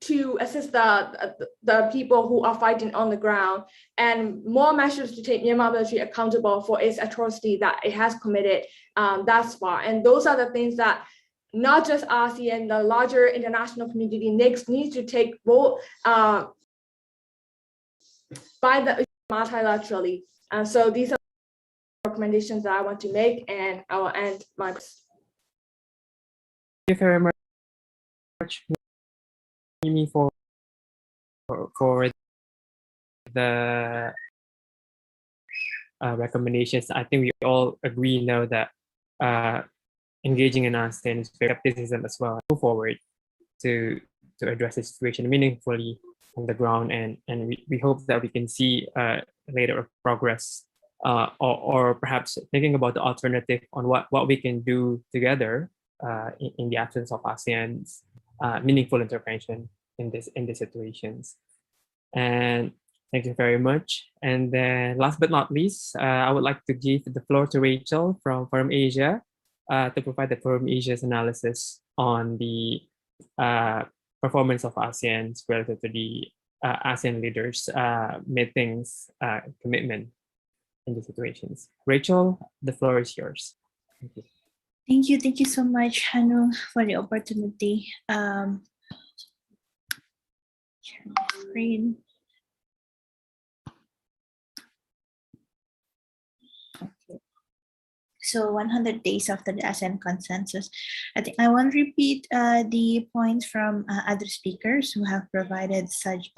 to assist the people who are fighting on the ground, and more measures to take Myanmar military accountable for its atrocity that it has committed thus far. And those are the things that not just ASEAN, the larger international community needs to take vote by the multilaterally. So these are recommendations that I want to make, and I will end my. Thank you very much, Mimi, for the recommendations. I think we all agree now that engaging in ASEAN is very skepticism as well. Move forward to address the situation meaningfully on the ground, and we hope that we can see later progress, or perhaps thinking about the alternative on what we can do together in the absence of ASEAN's meaningful intervention in these situations. And thank you very much. And then last but not least, I would like to give the floor to Rachel from Forum Asia to provide the Forum Asia's analysis on the performance of ASEAN relative to the ASEAN leaders' meetings commitment in the situations. Rachel, the floor is yours. Thank you. Thank you so much, Hanung, for the opportunity. Share my screen. So 100 days after the ASEAN consensus, I think I won't repeat the points from other speakers who have provided such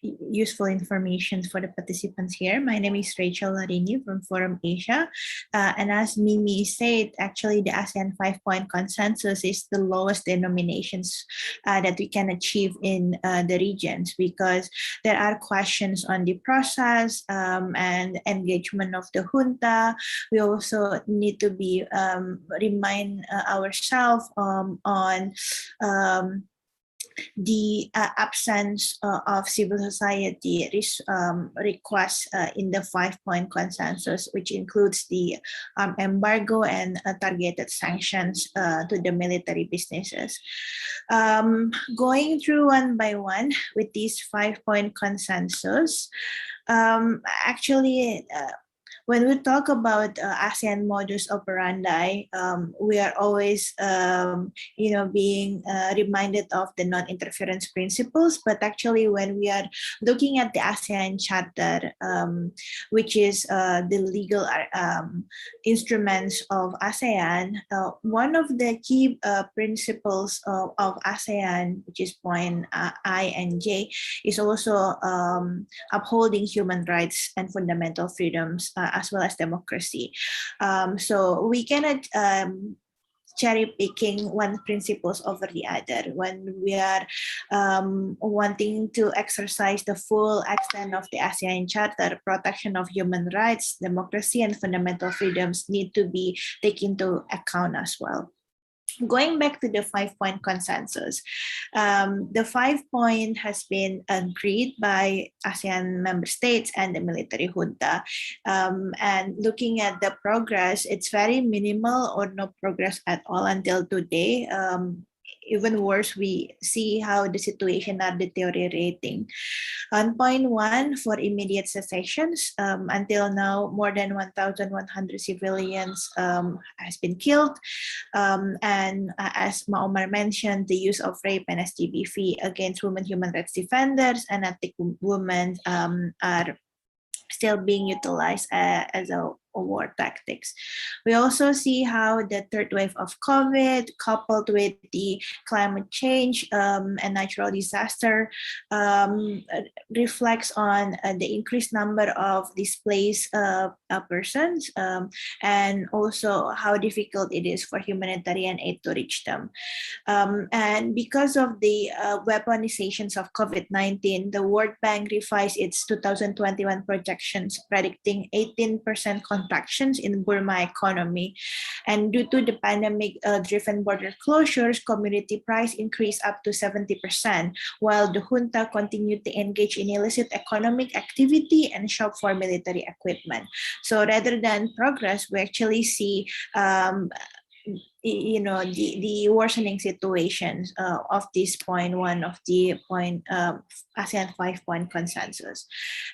useful information for the participants here. My name is Rachel Arinii from Forum Asia. And as Mimi said, actually the ASEAN 5-point consensus is the lowest denominations that we can achieve in the regions, because there are questions on the process and engagement of the junta. We also need to be remind ourselves on the absence of civil society requests in the 5-point consensus, which includes the embargo and targeted sanctions to the military businesses. Going through one by one with this 5-point consensus, actually, when we talk about ASEAN modus operandi, we are always, being reminded of the non-interference principles. But actually, when we are looking at the ASEAN Charter, which is the legal instruments of ASEAN, one of the key principles of ASEAN, which is point I and J, is also upholding human rights and fundamental freedoms, as well as democracy. So we cannot cherry picking one principles over the other. When we are wanting to exercise the full extent of the ASEAN Charter, protection of human rights, democracy, and fundamental freedoms need to be taken into account as well. Going back to the 5-point consensus, the 5-point has been agreed by ASEAN member states and the military junta. And looking at the progress, it's very minimal or no progress at all until today. even worse, we see how the situation are deteriorating. On point one, for immediate cessations, until now, more than 1,100 civilians has been killed. And as Ohmar mentioned, the use of rape and SGBV against women human rights defenders and ethnic women are still being utilized as a war tactics. We also see how the third wave of COVID, coupled with the climate change and natural disaster, reflects on the increased number of displaced persons, and also how difficult it is for humanitarian aid to reach them. And because of the weaponizations of COVID-19, the World Bank revised its 2021 projections, predicting 18% contractions in Burma economy. And due to the pandemic-driven border closures, community price increased up to 70%, while the junta continued to engage in illicit economic activity and shop for military equipment. So rather than progress, we actually see the worsening situations of this point one of the point ASEAN 5-point consensus.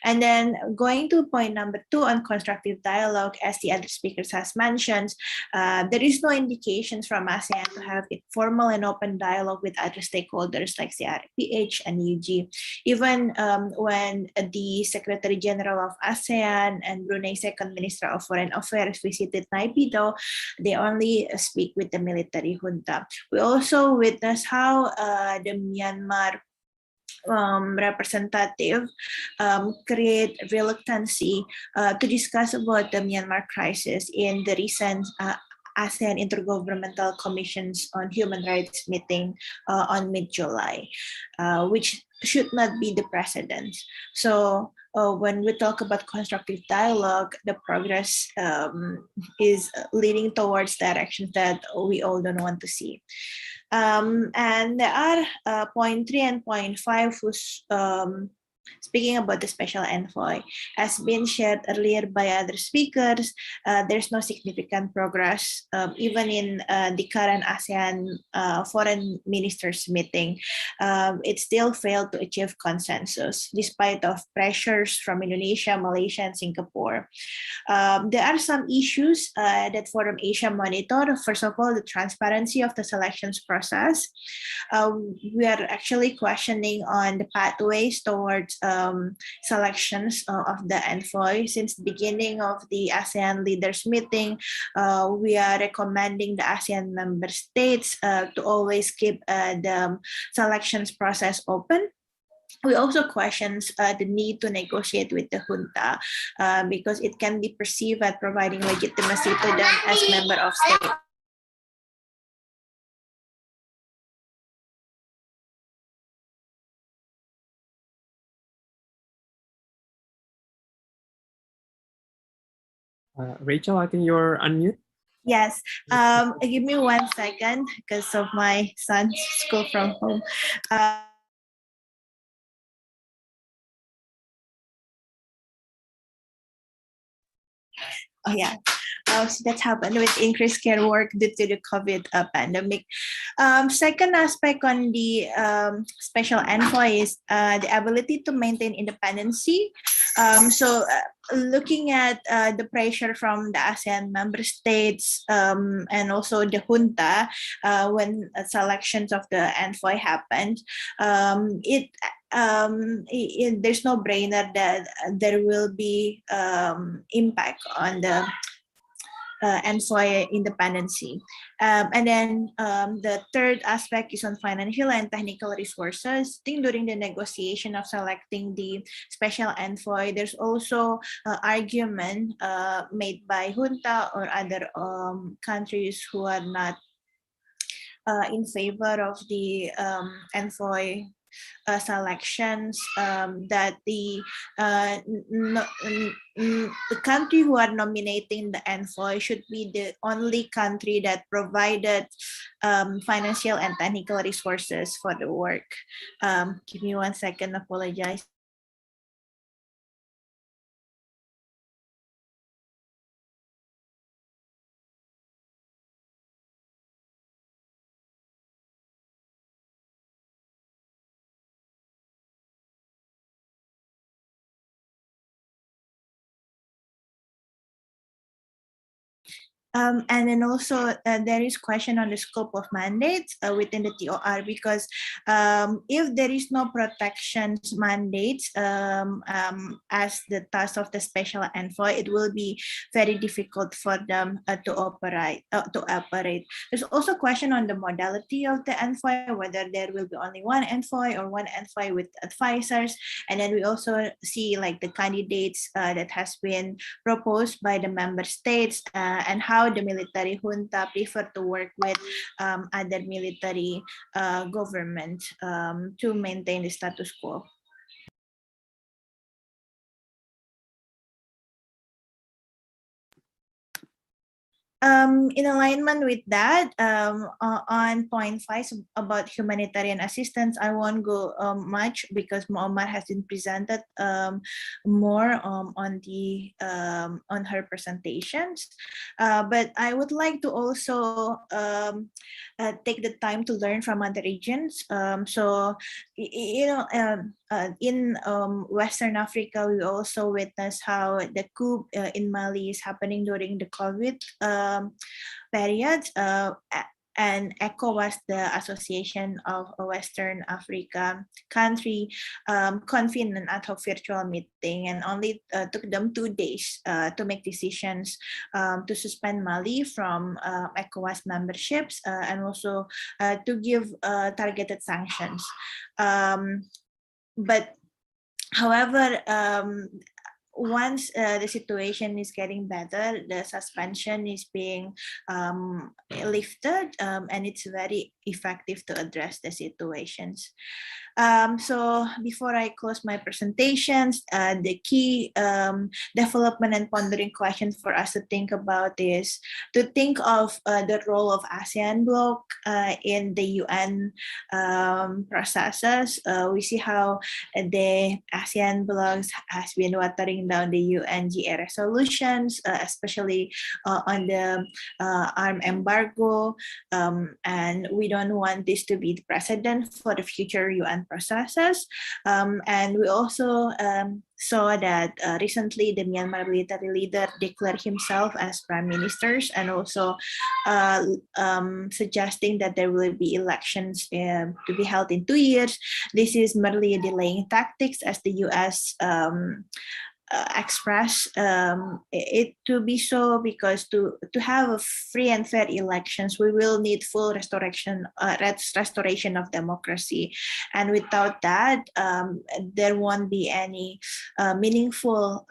And then going to point number 2 on constructive dialogue, as the other speakers has mentioned, there is no indications from ASEAN to have a formal and open dialogue with other stakeholders like CRPH and UG. Even when the Secretary General of ASEAN and Brunei's Second Minister of Foreign Affairs visited Naypyidaw, they only speak with the military junta. We also witnessed how the Myanmar representative create reluctancy to discuss about the Myanmar crisis in the recent ASEAN Intergovernmental Commissions on Human Rights meeting on mid-July, which should not be the precedent. So when we talk about constructive dialogue, the progress is leading towards directions that we all don't want to see. And there are point 3 and point 5 who's speaking about the special envoy, has been shared earlier by other speakers. There's no significant progress, even in the current ASEAN foreign ministers meeting. It still failed to achieve consensus, despite of pressures from Indonesia, Malaysia, and Singapore. There are some issues that Forum Asia monitored. First of all, the transparency of the selections process. We are actually questioning on the pathways towards selections of the envoy. Since the beginning of the ASEAN leaders meeting, we are recommending the ASEAN member states to always keep the selections process open. We also question the need to negotiate with the junta because it can be perceived as providing legitimacy to them as member of state. Rachel, I think you're unmute. Yes, give me 1 second because of my son's school from home. Oh yeah, so that's happened with increased care work due to the COVID pandemic. Second aspect on the special envoy is the ability to maintain independency. Looking at the pressure from the ASEAN member states and also the junta when selections of the envoy happened, there's no brainer that there will be impact on the envoy independency. And then the third aspect is on financial and technical resources. I think during the negotiation of selecting the special envoy, there's also argument made by junta or other countries who are not in favor of the envoy selections, that the country who are nominating the envoy should be the only country that provided financial and technical resources for the work. Give me 1 second, apologize. And then also there is question on the scope of mandates within the TOR, because if there is no protections mandates as the task of the special envoy, it will be very difficult for them to operate. There's also a question on the modality of the envoy, whether there will be only one envoy or one envoy with advisors. And then we also see like the candidates that has been proposed by the member states and how the military junta prefer to work with other military government to maintain the status quo. In alignment with that, on point 5 about humanitarian assistance, I won't go much because Ohmar has been presented more on her presentations. But I would like to also take the time to learn from other regions. So, you know, in Western Africa, we also witness how the coup in Mali is happening during the COVID period. And ECOWAS, the Association of Western Africa country, convened an ad hoc virtual meeting, and only took them 2 days to make decisions to suspend Mali from ECOWAS memberships and also to give targeted sanctions. But however, once the situation is getting better, the suspension is being lifted, and it's very effective to address the situations. So before I close my presentations, the key development and pondering questions for us to think about is to think of the role of ASEAN bloc in the UN processes. We see how the ASEAN blocs has been watering down the UNGA resolutions, especially on the arm embargo, and we don't want this to be the precedent for the future UN processes. And we also saw that recently the Myanmar military leader declared himself as prime ministers, and also suggesting that there will be elections to be held in 2 years. This is merely delaying tactics, as the US express it to be so, because to have a free and fair elections, we will need full restoration of democracy, and without that, there won't be any meaningful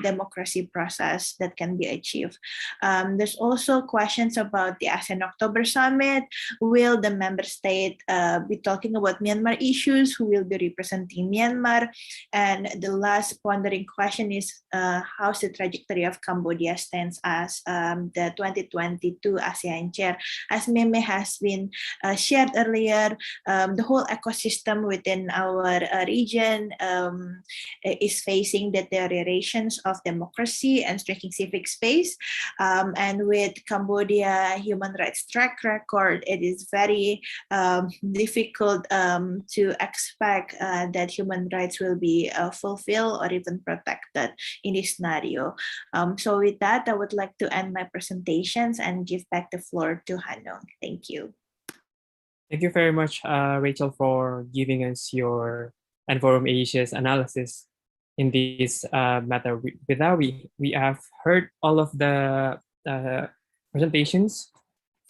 democracy process that can be achieved. There's also questions about the ASEAN October Summit. Will the member state be talking about Myanmar issues? Who will be representing Myanmar? And the last pondering question is how's the trajectory of Cambodia stands as the 2022 ASEAN chair. As Meme has been shared earlier, the whole ecosystem within our region is facing the deteriorations of democracy and striking civic space. And with Cambodia human rights track record, it is very difficult to expect that human rights will be fulfilled or even protected in this scenario. So with that, I would like to end my presentations and give back the floor to Hanung. Thank you. Thank you very much, Rachel, for giving us your and Forum Asia's analysis in this matter. We have heard all of the presentations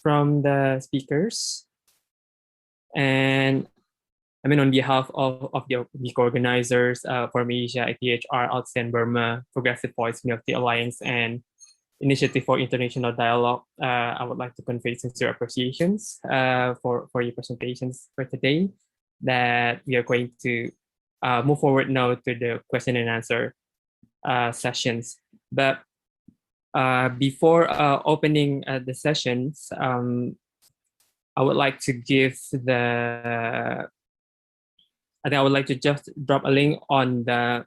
from the speakers, and I mean, on behalf of the week organizers, Forum Asia, ITHR, ASEAN Burma, Progressive Voice, Community Alliance, and Initiative for International Dialogue, I would like to convey sincere appreciations for your presentations for today. That we are going to move forward now to the question and answer sessions. But before opening the sessions, I would like to give I would like to just drop a link on the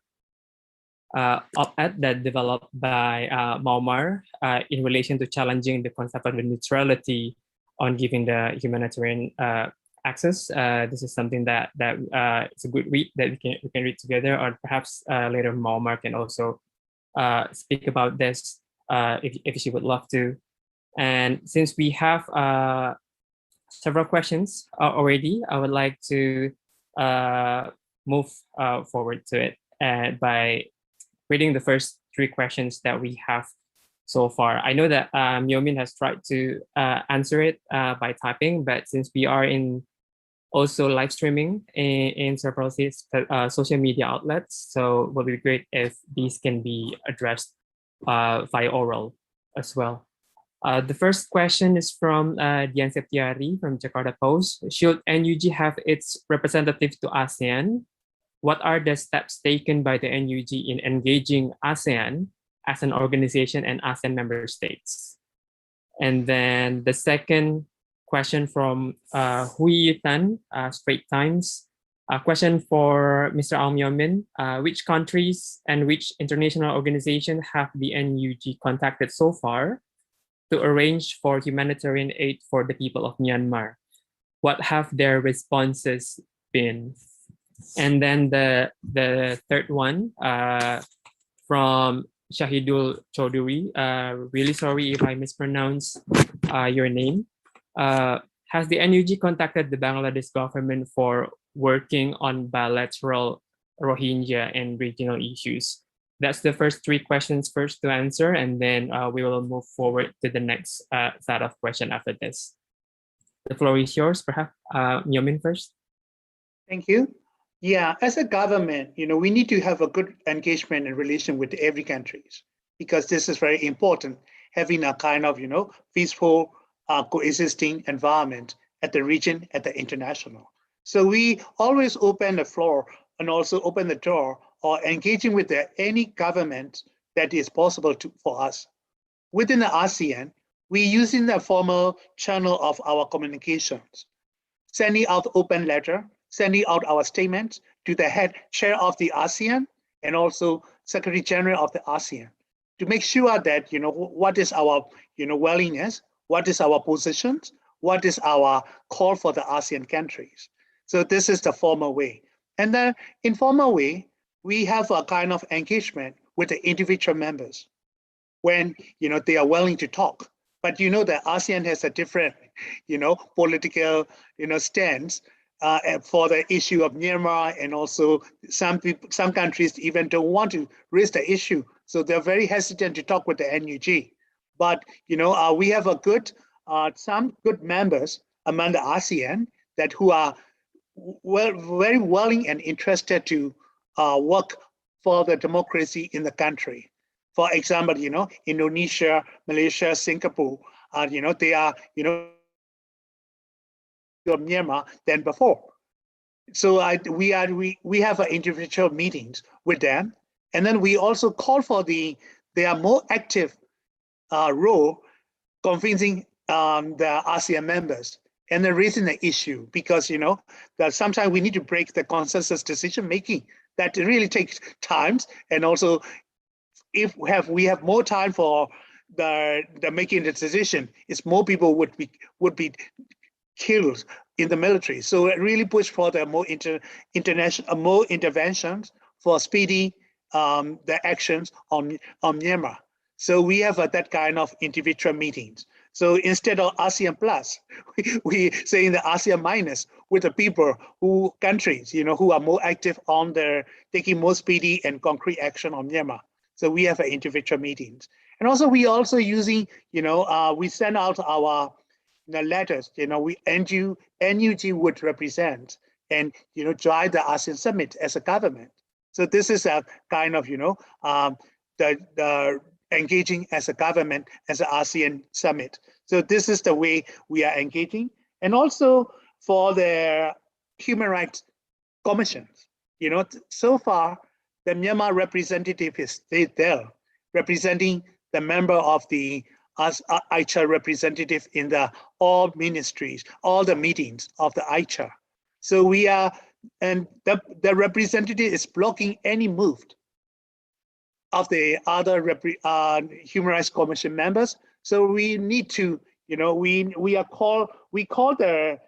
op-ed that developed by Ohmar in relation to challenging the concept of neutrality on giving the humanitarian access. This is something that it's a good read that we can read together, or perhaps later Ohmar can also speak about this if she would love to. And since we have several questions already, I would like to move forward to it by reading the first three questions that we have so far. I know that Myomin has tried to answer it by typing, but since we are also live streaming in several social media outlets, so it would be great if these can be addressed via oral as well. The first question is from Dian Septiari from Jakarta Post. Should NUG have its representative to ASEAN? What are the steps taken by the NUG in engaging ASEAN as an organization and ASEAN member states? And then the second question from Hui Tan, Straits Times. A question for Mr. Aung Myomin. Which countries and which international organizations have the NUG contacted so far to arrange for humanitarian aid for the people of Myanmar? What have their responses been? And then the third one from Shahidul Chaudhuri. Really sorry if I mispronounce your name. Has the NUG contacted the Bangladesh government for working on bilateral Rohingya and regional issues? That's the first three questions first to answer, and then we will move forward to the next set of questions after this. The floor is yours, perhaps Myomin first. Thank you. Yeah, as a government, we need to have a good engagement and relation with every country, because this is very important, having a kind of, peaceful, coexisting environment at the region, at the international. So we always open the floor and also open the door or engaging with any government that is possible for us. Within the ASEAN, we're using the formal channel of our communications, sending out open letter, sending out our statements to the head chair of the ASEAN and also Secretary General of the ASEAN to make sure that, what is our, willingness, what is our positions, what is our call for the ASEAN countries. So this is the formal way. And the informal way, we have a kind of engagement with the individual members when, they are willing to talk. But the ASEAN has a different, political, stance for the issue of Myanmar, and also some countries even don't want to raise the issue. So they're very hesitant to talk with the NUG. But, we have some good members among the ASEAN who are very willing and interested to work for the democracy in the country. For example, Indonesia, Malaysia, Singapore, they are, Myanmar than before. So we have individual meetings with them, and then we also call for their more active role, convincing the ASEAN members and then raising the issue, because that sometimes we need to break the consensus decision making that really takes time, and also if we have more time for the making the decision, it's more people would be killed in the military. So it really pushed for the more international, more interventions for speedy the actions on Myanmar. So we have that kind of individual meetings. So instead of ASEAN plus, we say in the ASEAN minus with the people countries, who are more active on taking more speedy and concrete action on Myanmar. So we have individual meetings. And also we also using, we send out our letters, NUG would represent and, drive the ASEAN summit as a government. So this is a kind of, the engaging as a government, as an ASEAN summit. So this is the way we are engaging. And also for the human rights commissions, so far the Myanmar representative is stayed there, representing the member of the AICHA representative in all ministries, all the meetings of the AICHA. So we are, and the representative is blocking any move of the other Human Rights Commission members. So we need to, we call to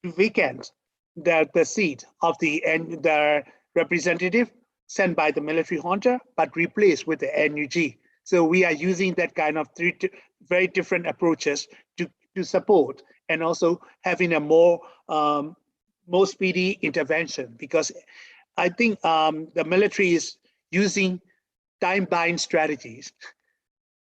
vacant the seat of the representative sent by the military junta, but replaced with the NUG. So we are using that kind of very different approaches to support, and also having a more speedy intervention, because I think the military is using time-bound strategies,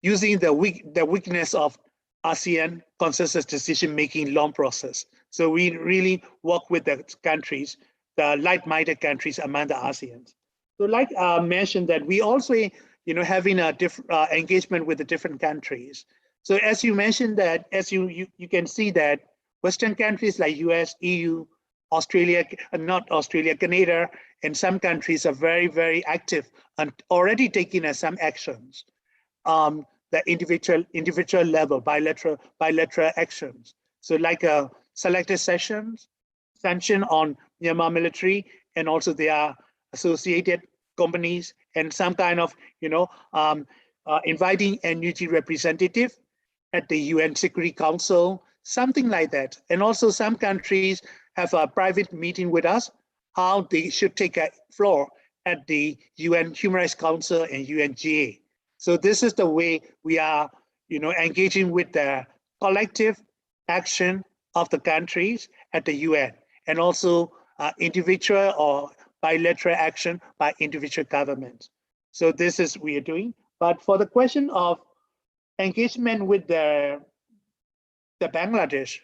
using the weakness of ASEAN consensus decision-making long process. So we really work with the countries, the like-minded countries among the ASEANs. So like mentioned that we also, having a different engagement with the different countries. So as you mentioned that, as you can see that Western countries like US, EU, Australia, not Australia, Canada, and some countries are very, very active and already taking some actions. The individual level, bilateral actions. So like selected sessions, sanction on Myanmar military, and also their associated companies, and some kind of, inviting NUG representative at the UN Security Council, something like that. And also some countries have a private meeting with us, how they should take a floor at the UN Human Rights Council and UNGA. So this is the way we are, engaging with the collective action of the countries at the UN, and also individual or bilateral action by individual governments. So this is what we are doing. But for the question of engagement with the Bangladesh,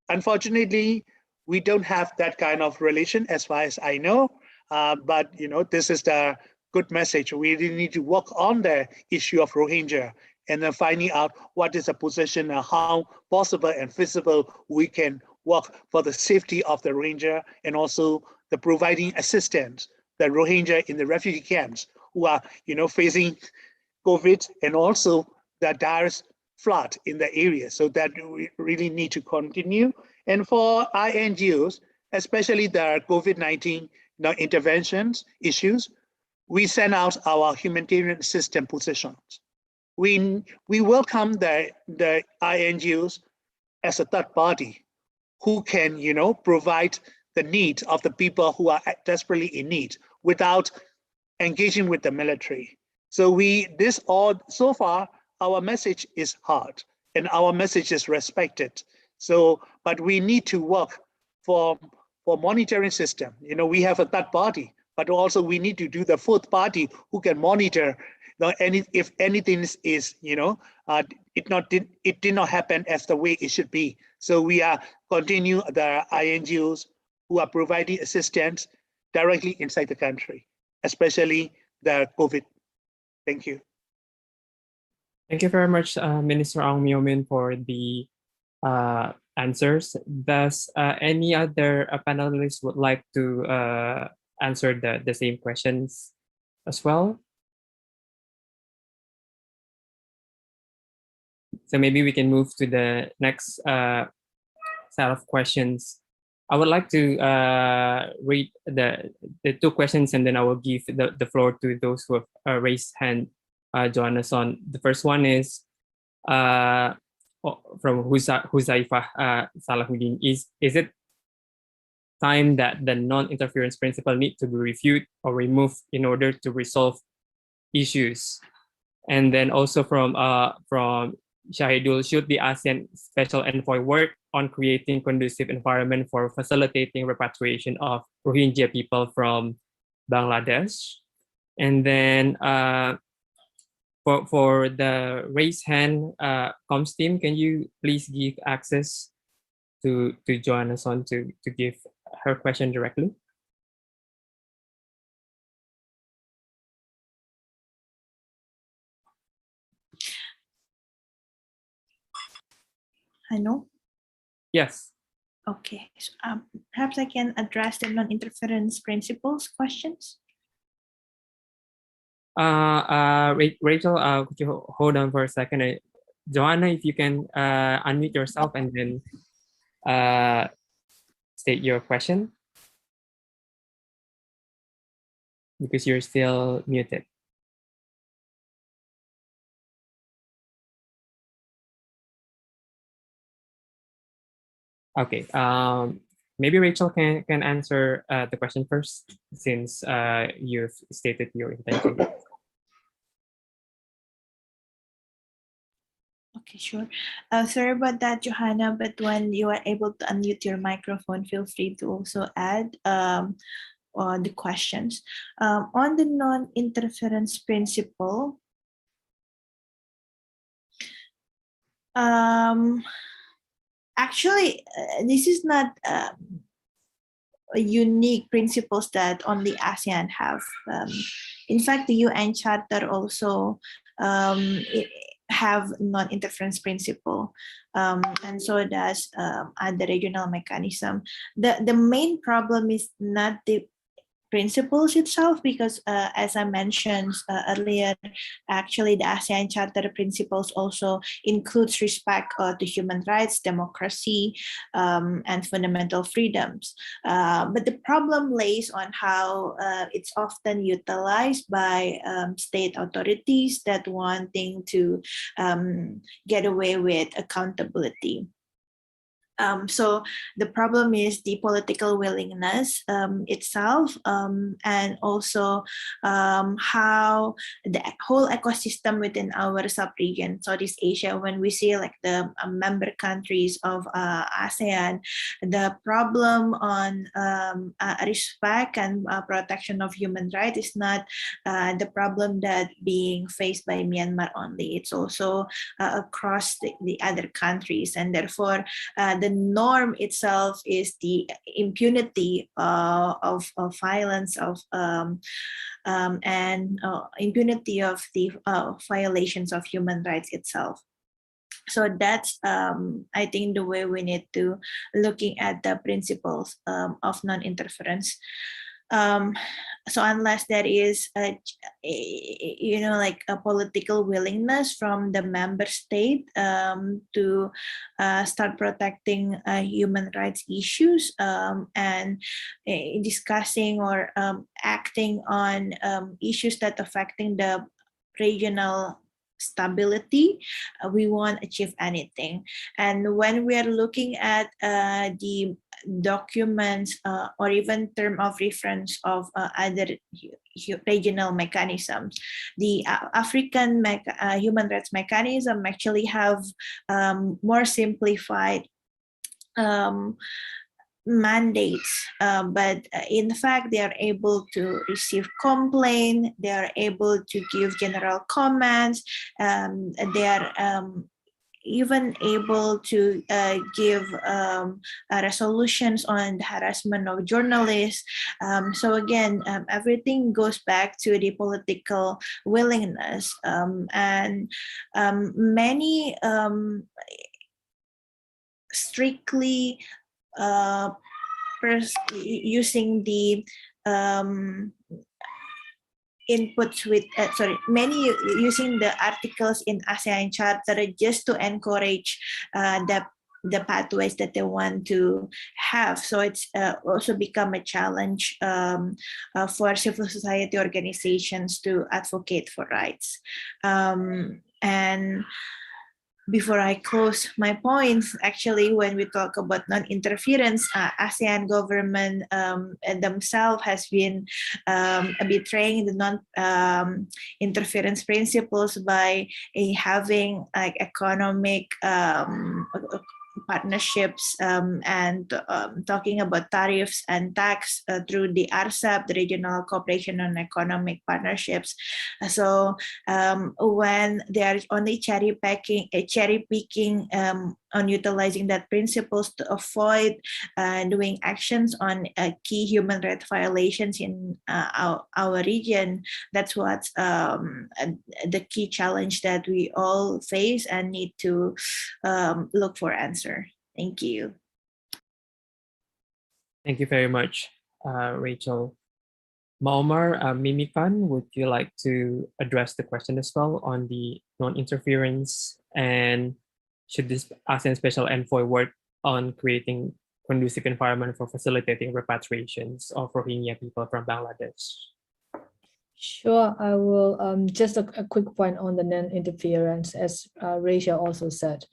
unfortunately, we don't have that kind of relation as far as I know. But this is the good message. We really need to work on the issue of Rohingya, and then finding out what is the position and how possible and feasible we can work for the safety of the Rohingya, and also the providing assistance the Rohingya in the refugee camps who are facing COVID, and also the direst flood in the area. So that we really need to continue. And for our NGOs, especially the COVID-19 interventions issues, we send out our humanitarian assistance positions. We welcome the NGOs as a third party who can provide the needs of the people who are desperately in need without engaging with the military. So so far our message is hard and our message is respected. So, but we need to work for monitoring system. We have a third party, but also we need to do the fourth party who can monitor if anything is, it did not happen as the way it should be. So we are continue the INGOs who are providing assistance directly inside the country, especially the COVID. Thank you. Thank you very much, Minister Ong Myo-min, for the answers. Does any other panelists would like to answer the same questions as well? So maybe we can move to the next set of questions. I would like to read the two questions, and then I will give the floor to those who have raised hand, join us on. The first one is from Huzaifah Salahuddin. Is it time that the non-interference principle need to be reviewed or removed in order to resolve issues? And then also from Shahidul, should the ASEAN Special Envoy work on creating conducive environment for facilitating repatriation of Rohingya people from Bangladesh? And then for the raise hand comms team, can you please give access to join us on to give her question directly? Hanung? Yes. Okay, so, perhaps I can address the non-interference principles questions. Rachel, could you hold on for a second? Joanna, if you can unmute yourself and then state your question, because you're still muted. Okay, maybe Rachel can answer the question first, since you've stated your intention. Okay, sure. Sorry about that, Johanna, but when you are able to unmute your microphone, feel free to also add the questions. On the non-interference principle, actually, this is not unique principles that only ASEAN have. In fact, the UN Charter also have non-interference principle, and so does other regional mechanism. The main problem is not the principles itself, because as I mentioned earlier, actually the ASEAN Charter principles also includes respect to human rights, democracy, and fundamental freedoms. But the problem lays on how it's often utilized by state authorities that wanting to get away with accountability. So the problem is the political willingness itself, and also how the whole ecosystem within our sub-region, Southeast Asia, when we see like the member countries of ASEAN, the problem on respect and protection of human rights is not the problem that being faced by Myanmar only. It's also across the other countries, and therefore the norm itself is the impunity of violence and impunity of the violations of human rights itself. So that's I think the way we need to looking at the principles of non-interference. So unless there is like a political willingness from the member state to start protecting human rights issues and discussing or acting on issues that affecting the regional stability, we won't achieve anything. And when we are looking at the documents or even term of reference of other regional mechanisms, the African human rights mechanism actually have more simplified mandates, but in fact they are able to receive complaint, they are able to give general comments, they are even able to give resolutions on the harassment of journalists. So again, everything goes back to the political willingness, and many strictly using the inputs with many using the articles in ASEAN Charter just to encourage the pathways that they want to have. So it's also become a challenge for civil society organizations to advocate for rights. And before I close my points, actually, when we talk about non-interference, ASEAN government themselves has been betraying the non-interference principles by having like economic partnerships and talking about tariffs and tax through the RCEP, the Regional Cooperation on Economic Partnerships. So when they are only cherry picking on utilizing that principles to avoid doing actions on key human rights violations in our region, that's what's the key challenge that we all face and need to look for answer. Thank you. Thank you very much, Rachel. Ohmar, Mimikan, would you like to address the question as well on the non-interference, and should this ASEAN Special Envoy work on creating conducive environment for facilitating repatriations of Rohingya people from Bangladesh? Sure, I will just a quick point on the non-interference. As Rachel also said,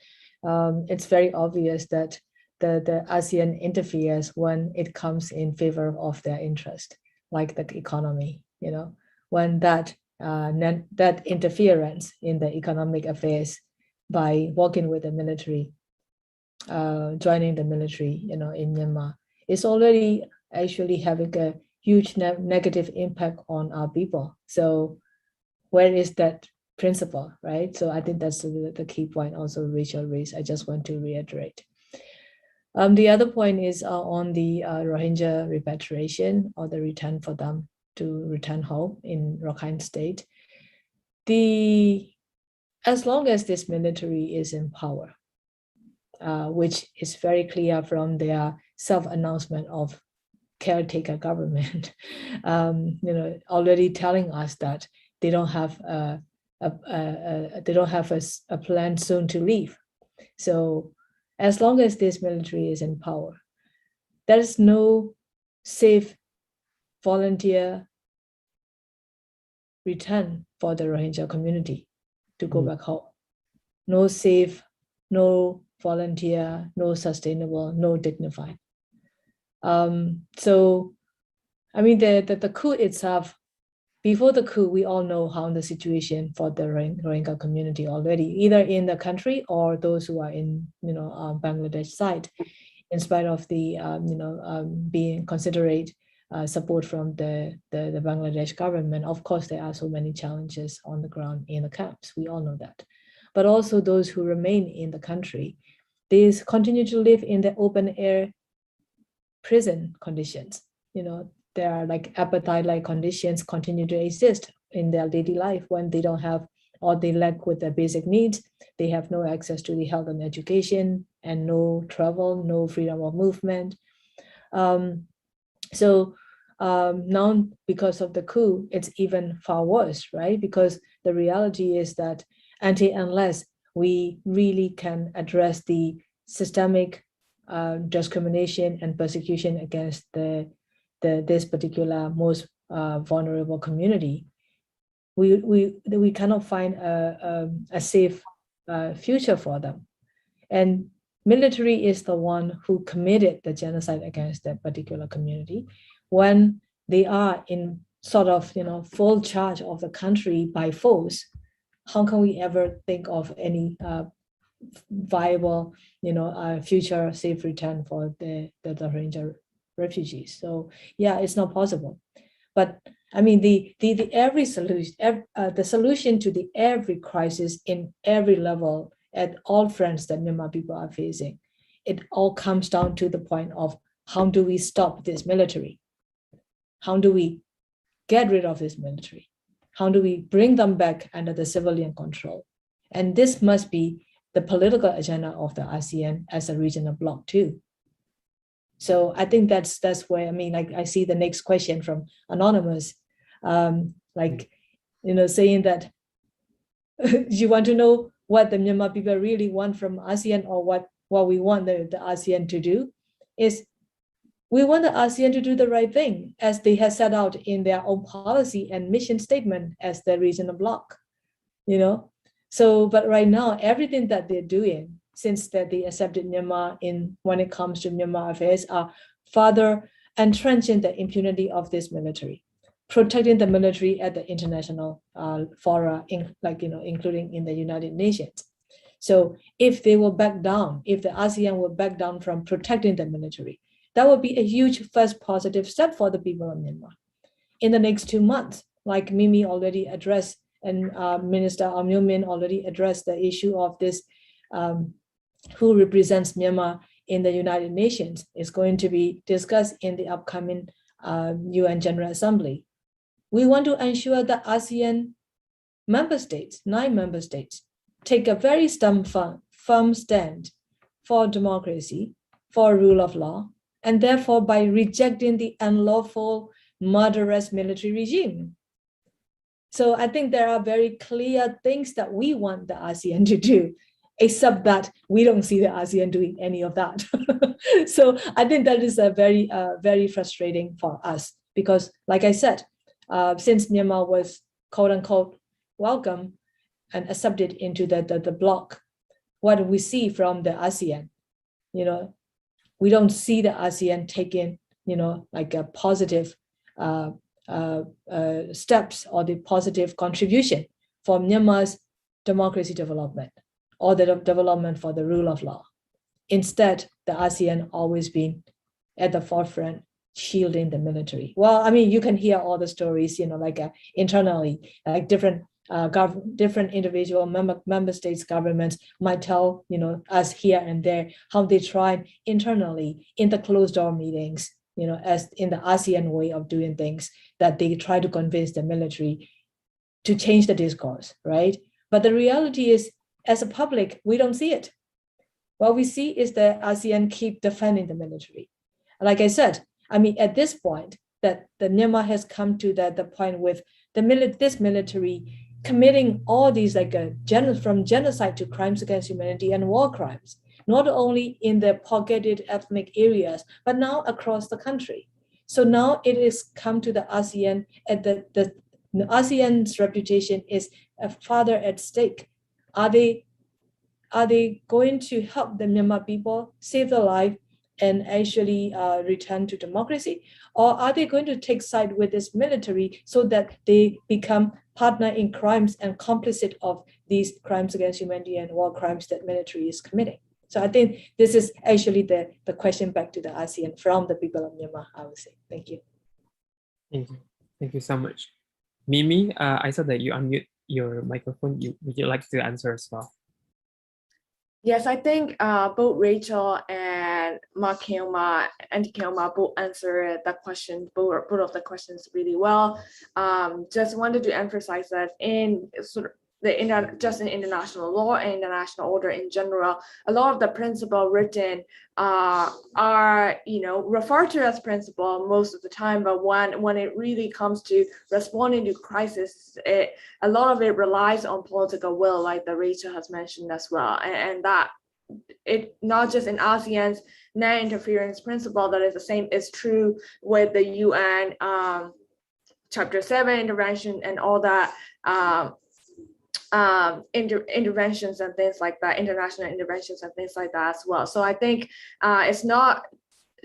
it's very obvious that the ASEAN interferes when it comes in favor of their interest, like the economy. When that interference in the economic affairs by working with the military, joining the military, in Myanmar, is already actually having a huge negative impact on our people. So where is that principle, right? So I think that's the key point also Rachel raised. I just want to reiterate. The other point is on the Rohingya repatriation, or the return for them to return home in Rakhine State. As long as this military is in power, which is very clear from their self-announcement of caretaker government, already telling us that they don't have a plan soon to leave. So as long as this military is in power, there is no safe volunteer return for the Rohingya community to go back home. No safe, no volunteer, no sustainable, no dignified. So, I mean, the coup itself, before the coup, we all know how the situation for the Rohingya community already, either in the country or those who are in, Bangladesh side, in spite of the, being considerate support from the Bangladesh government. Of course, there are so many challenges on the ground in the camps. We all know that. But also those who remain in the country, they continue to live in the open air prison conditions. There are like apartheid-like conditions continue to exist in their daily life when they don't have, or they lack with their basic needs. They have no access to the health and education, and no travel, no freedom of movement. So now, because of the coup, it's even far worse, right? Because the reality is that unless we really can address the systemic discrimination and persecution against this particular most vulnerable community, we cannot find a safe future for them. And military is the one who committed the genocide against that particular community. When they are in sort of full charge of the country by force, how can we ever think of any viable future safe return for the Rohingya refugees? So yeah, it's not possible. But I mean, the every solution, the solution to the every crisis in every level at all fronts that Myanmar people are facing, it all comes down to the point of how do we stop this military? How do we get rid of this military? How do we bring them back under the civilian control? And this must be the political agenda of the ASEAN as a regional bloc too. So I think that's where, I mean, like I see the next question from Anonymous, saying that you want to know what the Myanmar people really want from ASEAN, or what we want the ASEAN to do, is we want the ASEAN to do the right thing as they have set out in their own policy and mission statement as the regional bloc, So, but right now, everything that they're doing since that they accepted Myanmar when it comes to Myanmar affairs are further entrenching the impunity of this military, protecting the military at the international fora, including in the United Nations. So if they will back down, if the ASEAN will back down from protecting the military, that would be a huge first positive step for the people of Myanmar. In the next 2 months, like Mimi already addressed, and Minister Aung Min already addressed the issue of this, who represents Myanmar in the United Nations, is going to be discussed in the upcoming UN General Assembly. We want to ensure that ASEAN member states, 9 member states, take a very firm stand for democracy, for rule of law, and therefore by rejecting the unlawful, murderous military regime. So I think there are very clear things that we want the ASEAN to do, except that we don't see the ASEAN doing any of that. So I think that is a very frustrating for us, because like I said, since Myanmar was quote unquote welcome and accepted into the bloc, what do we see from the ASEAN? We don't see the ASEAN taking, like a positive steps or the positive contribution for Myanmar's democracy development, or the development for the rule of law. Instead, the ASEAN always been at the forefront, shielding the military. Well, I mean, you can hear all the stories, like internally, like different individual member states governments might tell, us here and there how they try internally in the closed door meetings, as in the ASEAN way of doing things, that they try to convince the military to change the discourse, right? But the reality is, as a public, we don't see it. What we see is that ASEAN keep defending the military. Like I said, I mean, at this point, that the Myanmar has come to the point with this military committing all these from genocide to crimes against humanity and war crimes, not only in the pocketed ethnic areas, but now across the country. So now it is come to the ASEAN, and the ASEAN's reputation is a father at stake. Are they going to help the Myanmar people save their life and actually return to democracy? Or are they going to take side with this military so that they become partner in crimes and complicit of these crimes against humanity and war crimes that military is committing? So I think this is actually the question back to the ASEAN from the people of Myanmar, I would say. Thank you. Thank you. Thank you so much. Mimi, I saw that you unmute your microphone. Would you like to answer as well? Yes, I think both Rachel and Auntie Kilma both answered the question, both of the questions really well. Just wanted to emphasize that in sort of just in international law and international order in general, a lot of the principles written are referred to as principle most of the time, but when it really comes to responding to crisis, a lot of it relies on political will, like the Rachel has mentioned as well, and that it not just in ASEAN's non-interference principle that is the same is true with the UN Chapter 7 intervention and all that. Interventions and things like that, international interventions and things like that as well. So I think it's not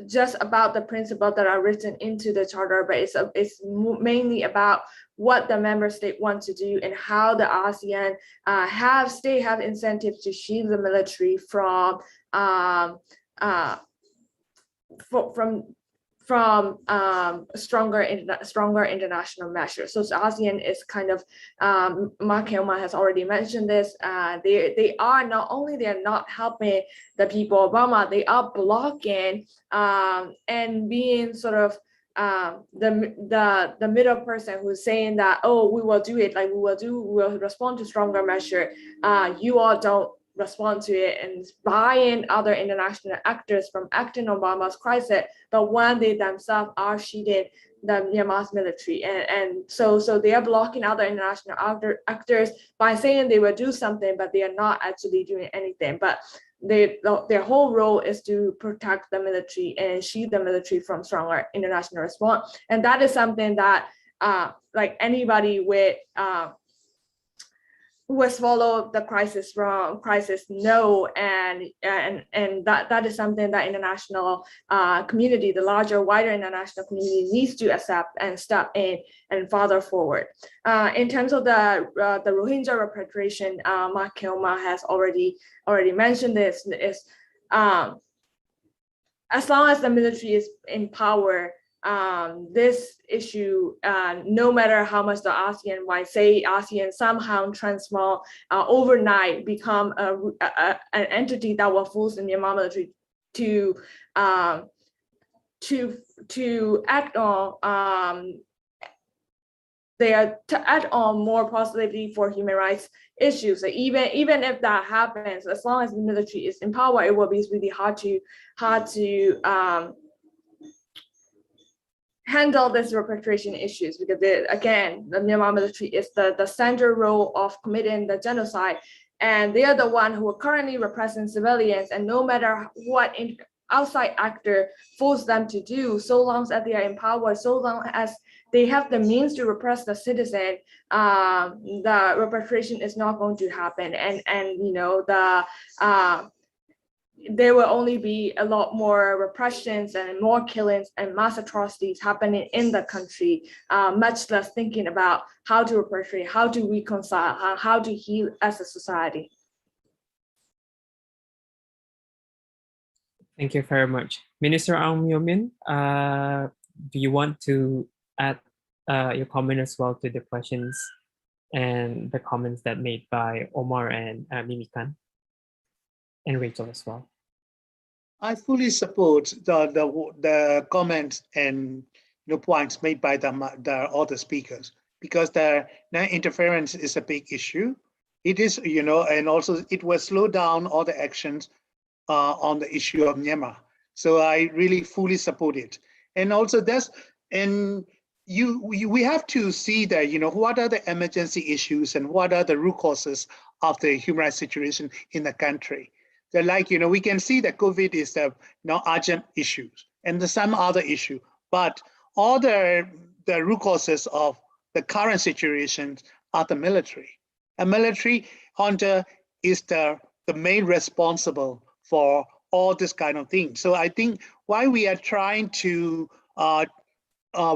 just about the principles that are written into the charter, but it's mainly about what the member state wants to do and how the ASEAN have incentives to shield the military from stronger international measures. So ASEAN is kind of, Mark Ohmar has already mentioned this, they are not helping the people of Burma, they are blocking and being sort of the middle person who's saying that, oh, we will do it, like we will respond to stronger measure, you all don't respond to it, and buying other international actors from acting on Burma's crisis, but when they themselves are shielding the Myanmar's military, and so they are blocking other international actors by saying they will do something, but they are not actually doing anything. But their whole role is to protect the military and shield the military from stronger international response, and that is something that like anybody with who has followed the crisis know, and that is something that international community, the larger, wider international community needs to accept and step in and further forward. In terms of the Rohingya repatriation, Mark Ohmar has already mentioned this, is as long as the military is in power, this issue, no matter how much the ASEAN might say, ASEAN somehow transform overnight, become an entity that will force the Myanmar military to act on to add on more possibility for human rights issues. So even if that happens, as long as the military is in power, it will be really hard to handle this repatriation issues, because again, the Myanmar military is the central role of committing the genocide, and they are the one who currently repressing civilians, and no matter what outside actor force them to do, so long as they are in power, so long as they have the means to repress the citizen, the repatriation is not going to happen, and there will only be a lot more repressions and more killings and mass atrocities happening in the country, much less thinking about how to repatriate, how to reconcile, how to heal as a society. Thank you very much. Minister Aung Myomin, do you want to add your comment as well to the questions and the comments that made by Ohmar and Mimikan and Rachel as well? I fully support the comments and points made by the other speakers, because the interference is a big issue. It is, and also it will slow down all the actions on the issue of Myanmar. So I really fully support it. And also we have to see that, what are the emergency issues and what are the root causes of the human rights situation in the country. They're like, we can see that COVID is the urgent issues and some other issue, but all the root causes of the current situation are the military. A military junta is the main responsible for all this kind of thing. So I think why we are trying to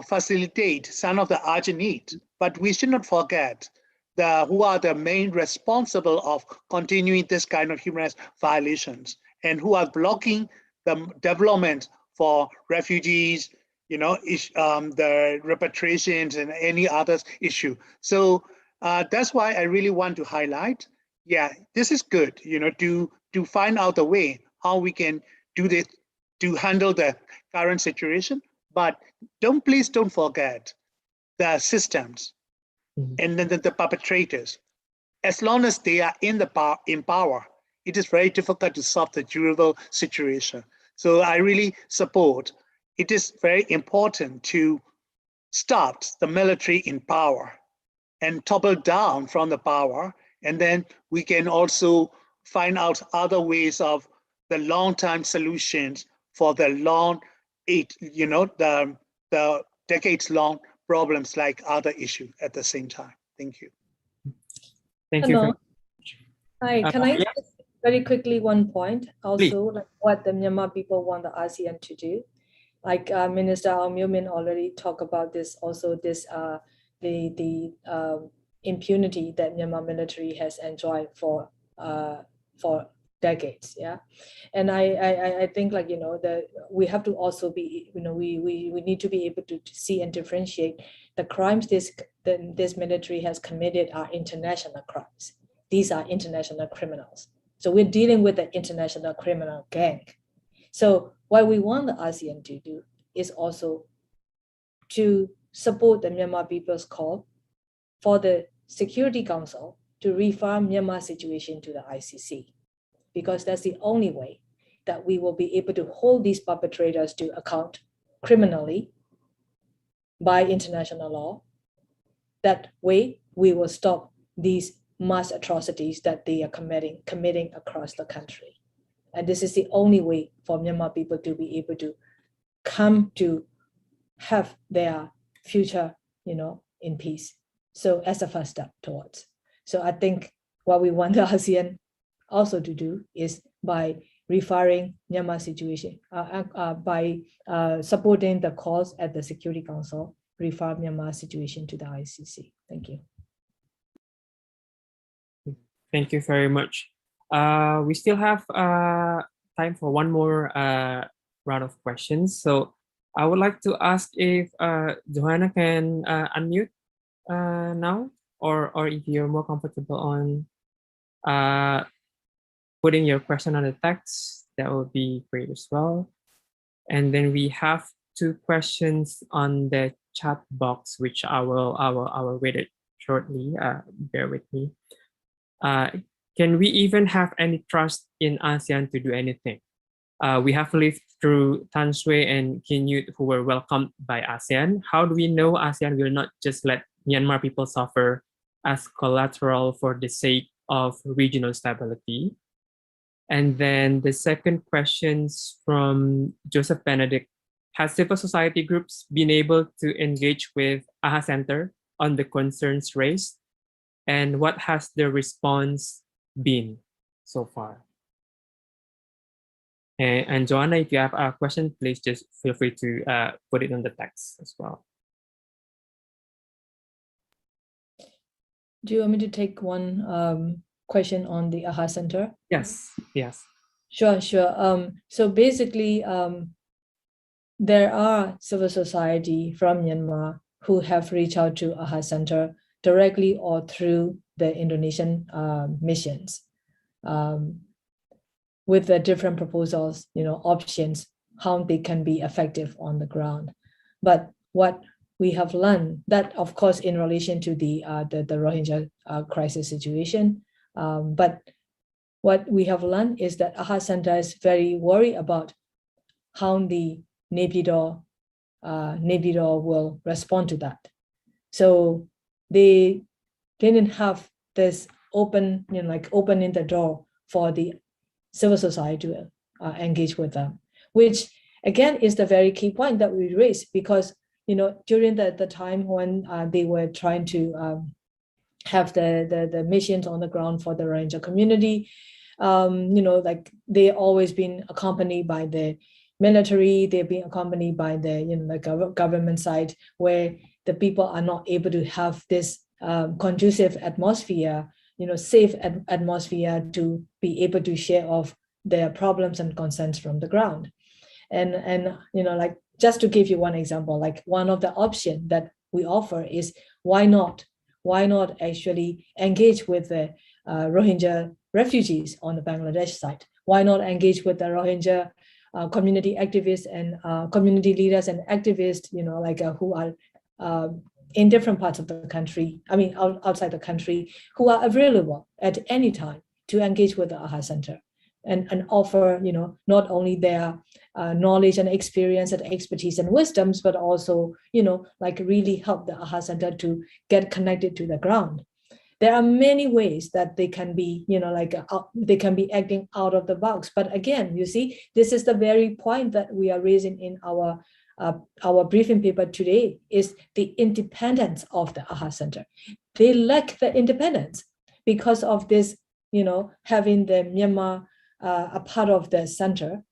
facilitate some of the urgent needs, but we should not forget who are the main responsible of continuing this kind of human rights violations and who are blocking the development for refugees, the repatriations and any other issue. So that's why I really want to highlight, this is good, to find out a way how we can do this to handle the current situation, but please don't forget the systems and then the perpetrators. As long as they are in power, it is very difficult to solve the durable situation. So I really support, it is very important to stop the military in power and topple down from the power. And then we can also find out other ways of the long-term solutions for the the decades-long problems like other issues at the same time. Thank you. Thank you. Hanung. Hi, can I yeah. very quickly one point also, like what the Myanmar people want the ASEAN to do? Like Minister Aung Myomin already talked about this, also this the impunity that Myanmar military has enjoyed for decades, and I think, like, that we have to also be, we need to be able to see and differentiate the crimes this military has committed are international crimes. These are international criminals. So we're dealing with the international criminal gang. So what we want the ASEAN to do is also to support the Myanmar people's call for the Security Council to refer Myanmar situation to the ICC, because that's the only way that we will be able to hold these perpetrators to account criminally by international law. That way, we will stop these mass atrocities that they are committing across the country. And this is the only way for Myanmar people to be able to come to have their future, in peace. So as a first step towards. So I think what we want the ASEAN also to do is by referring Myanmar situation, by supporting the cause at the Security Council, refer Myanmar situation to the ICC. Thank you. Thank you very much. We still have time for one more round of questions. So I would like to ask if Johanna can unmute now, or if you're more comfortable on putting your question on the text, that would be great as well. And then we have 2 questions on the chat box, which I will read it shortly. Bear with me. Can we even have any trust in ASEAN to do anything? We have lived through Tan Swe and Khin who were welcomed by ASEAN. How do we know ASEAN will not just let Myanmar people suffer as collateral for the sake of regional stability? And then the second question's from Joseph Benedict. Has civil society groups been able to engage with AHA Center on the concerns raised? And what has the response been so far? And Joanna, if you have a question, please just feel free to put it on the text as well. Do you want me to take one question on the AHA Center? Yes, yes. Sure. So basically, there are civil society from Myanmar who have reached out to AHA Center directly or through the Indonesian missions with the different proposals, options, how they can be effective on the ground. But what we have learned, that of course in relation to the Rohingya crisis situation, but what we have learned is that AHA Center is very worried about how the Naypyidaw will respond to that. So they didn't have this opening the door for the civil society to engage with them, which again is the very key point that we raised, because during the time when they were trying to have the missions on the ground for the Rohingya community, they always been accompanied by the military, they've been accompanied by the government side, where the people are not able to have this conducive atmosphere, safe atmosphere to be able to share of their problems and concerns from the ground. And just to give you one example, one of the options that we offer is why not actually engage with the Rohingya refugees on the Bangladesh side? Why not engage with the Rohingya community activists and community leaders and activists, who are in different parts of the country, outside the country, who are available at any time to engage with the AHA Center and offer, not only their knowledge and experience and expertise and wisdoms, but also, really help the AHA Center to get connected to the ground. There are many ways that they can be, they can be acting out of the box. But again, you see, this is the very point that we are raising in our briefing paper today, is the independence of the AHA Center. They lack the independence because of this, having the Myanmar a part of the center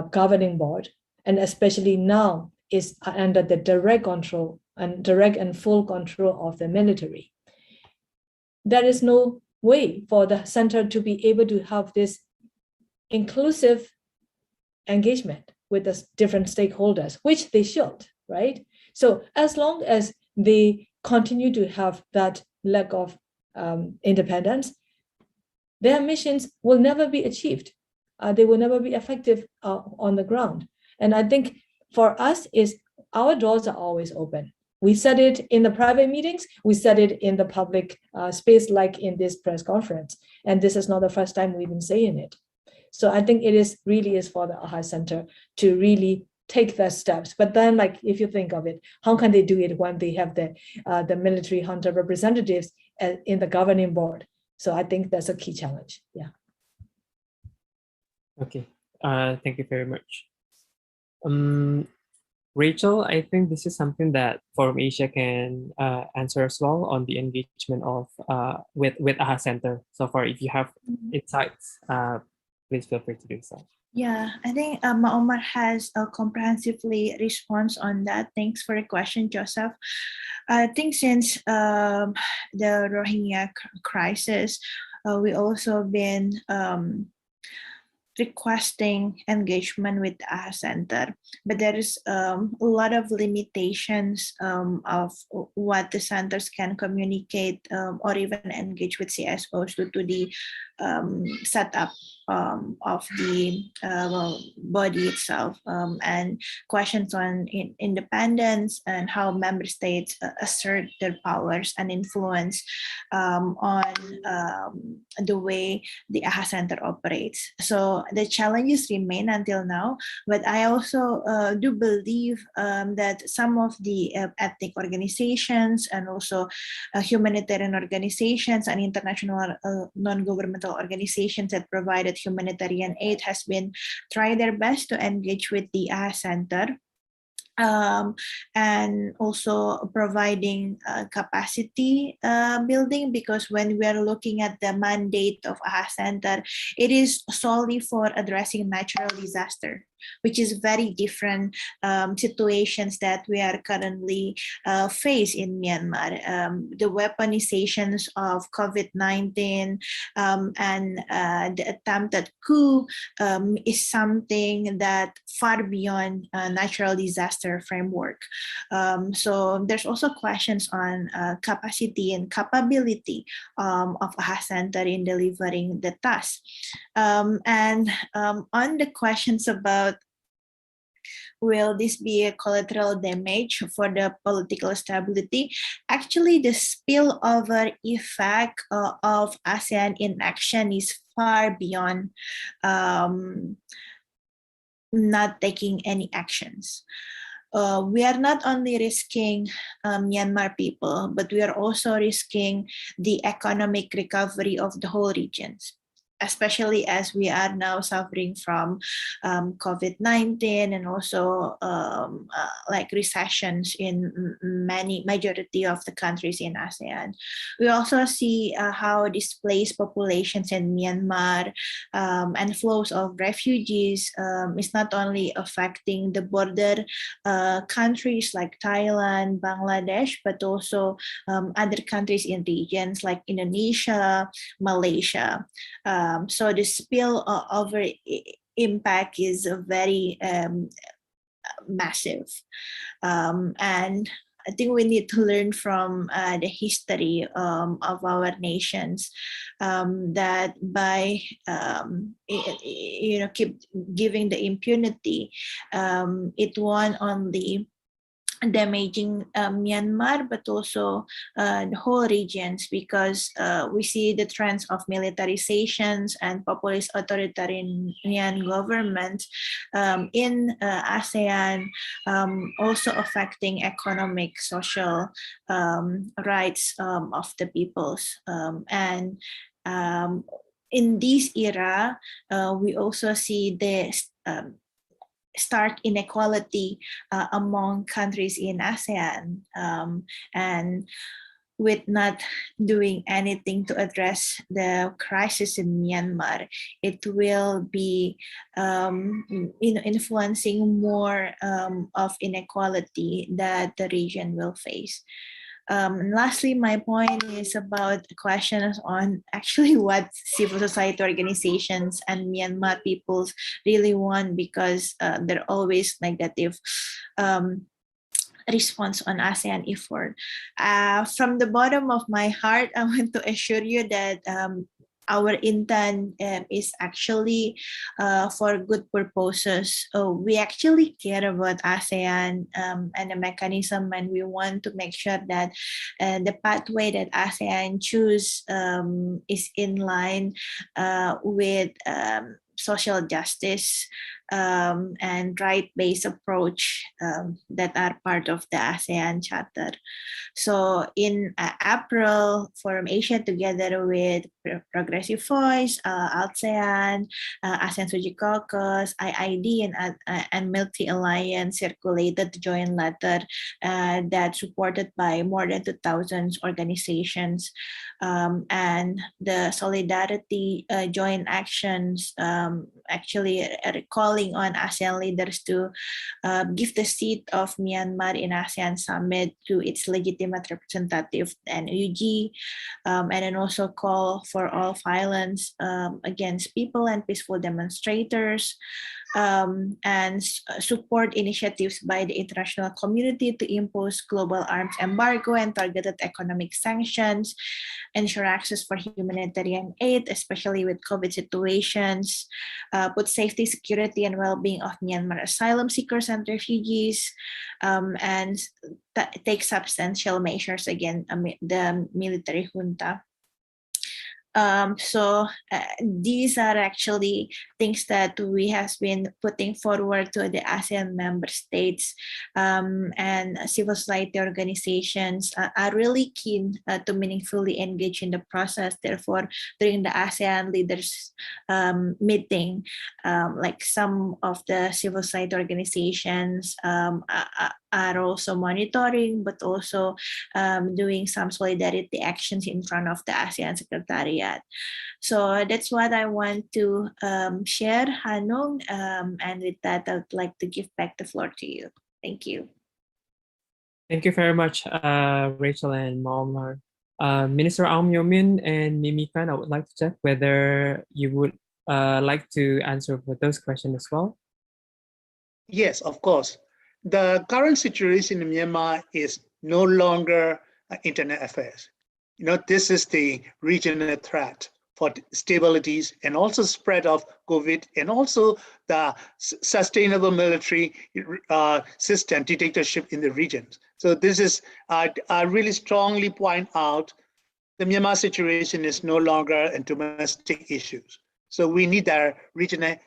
governing board, and especially now is under the direct and full control of the military. There is no way for the center to be able to have this inclusive engagement with the different stakeholders, which they should, right? So as long as they continue to have that lack of independence, their missions will never be achieved. They will never be effective on the ground. And I think for us is our doors are always open. We said it in the private meetings, we said it in the public space, like in this press conference. And this is not the first time we've been saying it. So I think it really is for the AHA Center to really take the steps. But then, if you think of it, how can they do it when they have the military junta representatives in the governing board? So I think that's a key challenge. Yeah. Okay. Thank you very much. Rachel, I think this is something that Forum Asia can answer as well on the engagement of with AHA Center so far. If you have insights, please feel free to do so. Yeah, I think Ohmar has a comprehensively response on that. Thanks for the question, Joseph. I think since the Rohingya crisis, we also been requesting engagement with the AHA Center, but there is a lot of limitations of what the centers can communicate or even engage with CSOs due to the setup of the body itself, and questions on independence and how member states assert their powers and influence on the way the AHA Center operates. So the challenges remain until now, but I also do believe that some of the ethnic organizations and also humanitarian organizations and international non-governmental organizations that provided humanitarian aid has been trying their best to engage with the AHA Center. And also providing capacity building, because when we are looking at the mandate of AHA Center, it is solely for addressing natural disaster which is very different situations that we are currently face in Myanmar. The weaponizations of COVID-19 and the attempted coup is something that far beyond natural disaster framework. So there's also questions on capacity and capability of AHA Center in delivering the task. And on the questions about will this be a collateral damage for the political stability? Actually, the spillover effect of ASEAN inaction is far beyond not taking any actions. We are not only risking Myanmar people, but we are also risking the economic recovery of the whole regions, especially as we are now suffering from COVID-19 and also like recessions in majority of the countries in ASEAN. We also see how displaced populations in Myanmar and flows of refugees is not only affecting the border countries like Thailand, Bangladesh, but also other countries in regions like Indonesia, Malaysia. So the spillover impact is very massive. And I think we need to learn from the history of our nations that by keep giving the impunity, it won't only damaging Myanmar, but also the whole regions, because we see the trends of militarizations and populist authoritarian governments in ASEAN, also affecting economic, social rights of the peoples. And in this era, we also see the stark inequality among countries in ASEAN, and with not doing anything to address the crisis in Myanmar, it will be influencing more of inequality that the region will face. And lastly, my point is about questions on actually what civil society organizations and Myanmar peoples really want, because they're always negative response on ASEAN effort. From the bottom of my heart, I want to assure you that our intent is actually for good purposes. We actually care about ASEAN and the mechanism, and we want to make sure that the pathway that ASEAN choose is in line with social justice and right-based approach that are part of the ASEAN Charter. So in April, Forum Asia, together with Progressive Voice, ASEAN, ASEAN Sujit Caucus, IID, and Milk Alliance circulated the joint letter that's supported by more than 2,000 organizations. And the Solidarity joint actions actually calling on ASEAN leaders to give the seat of Myanmar in ASEAN Summit to its legitimate representative, NUG, and then also call for all violence against people and peaceful demonstrators, and support initiatives by the international community to impose global arms embargo and targeted economic sanctions, ensure access for humanitarian aid, especially with COVID situations, put safety, security, and well-being of Myanmar asylum seekers and refugees, and take substantial measures against the military junta. So these are actually things that we have been putting forward to the ASEAN member states, and civil society organizations are really keen to meaningfully engage in the process. Therefore, during the ASEAN leaders meeting, like some of the civil society organizations are also monitoring, but also doing some solidarity actions in front of the ASEAN Secretariat. yet. So that's what I want to share, Hanung. And with that, I would like to give back the floor to you. Thank you. Thank you very much, Rachel and Ohmar. Minister Aung Myo Min and Mimikan, I would like to check whether you would like to answer for those questions as well. Yes, of course. The current situation in Myanmar is no longer internal affairs. This is the regional threat for stabilities and also spread of COVID and also the sustainable military system dictatorship in the regions. So this is, I really strongly point out the Myanmar situation is no longer a domestic issues. So we need a regional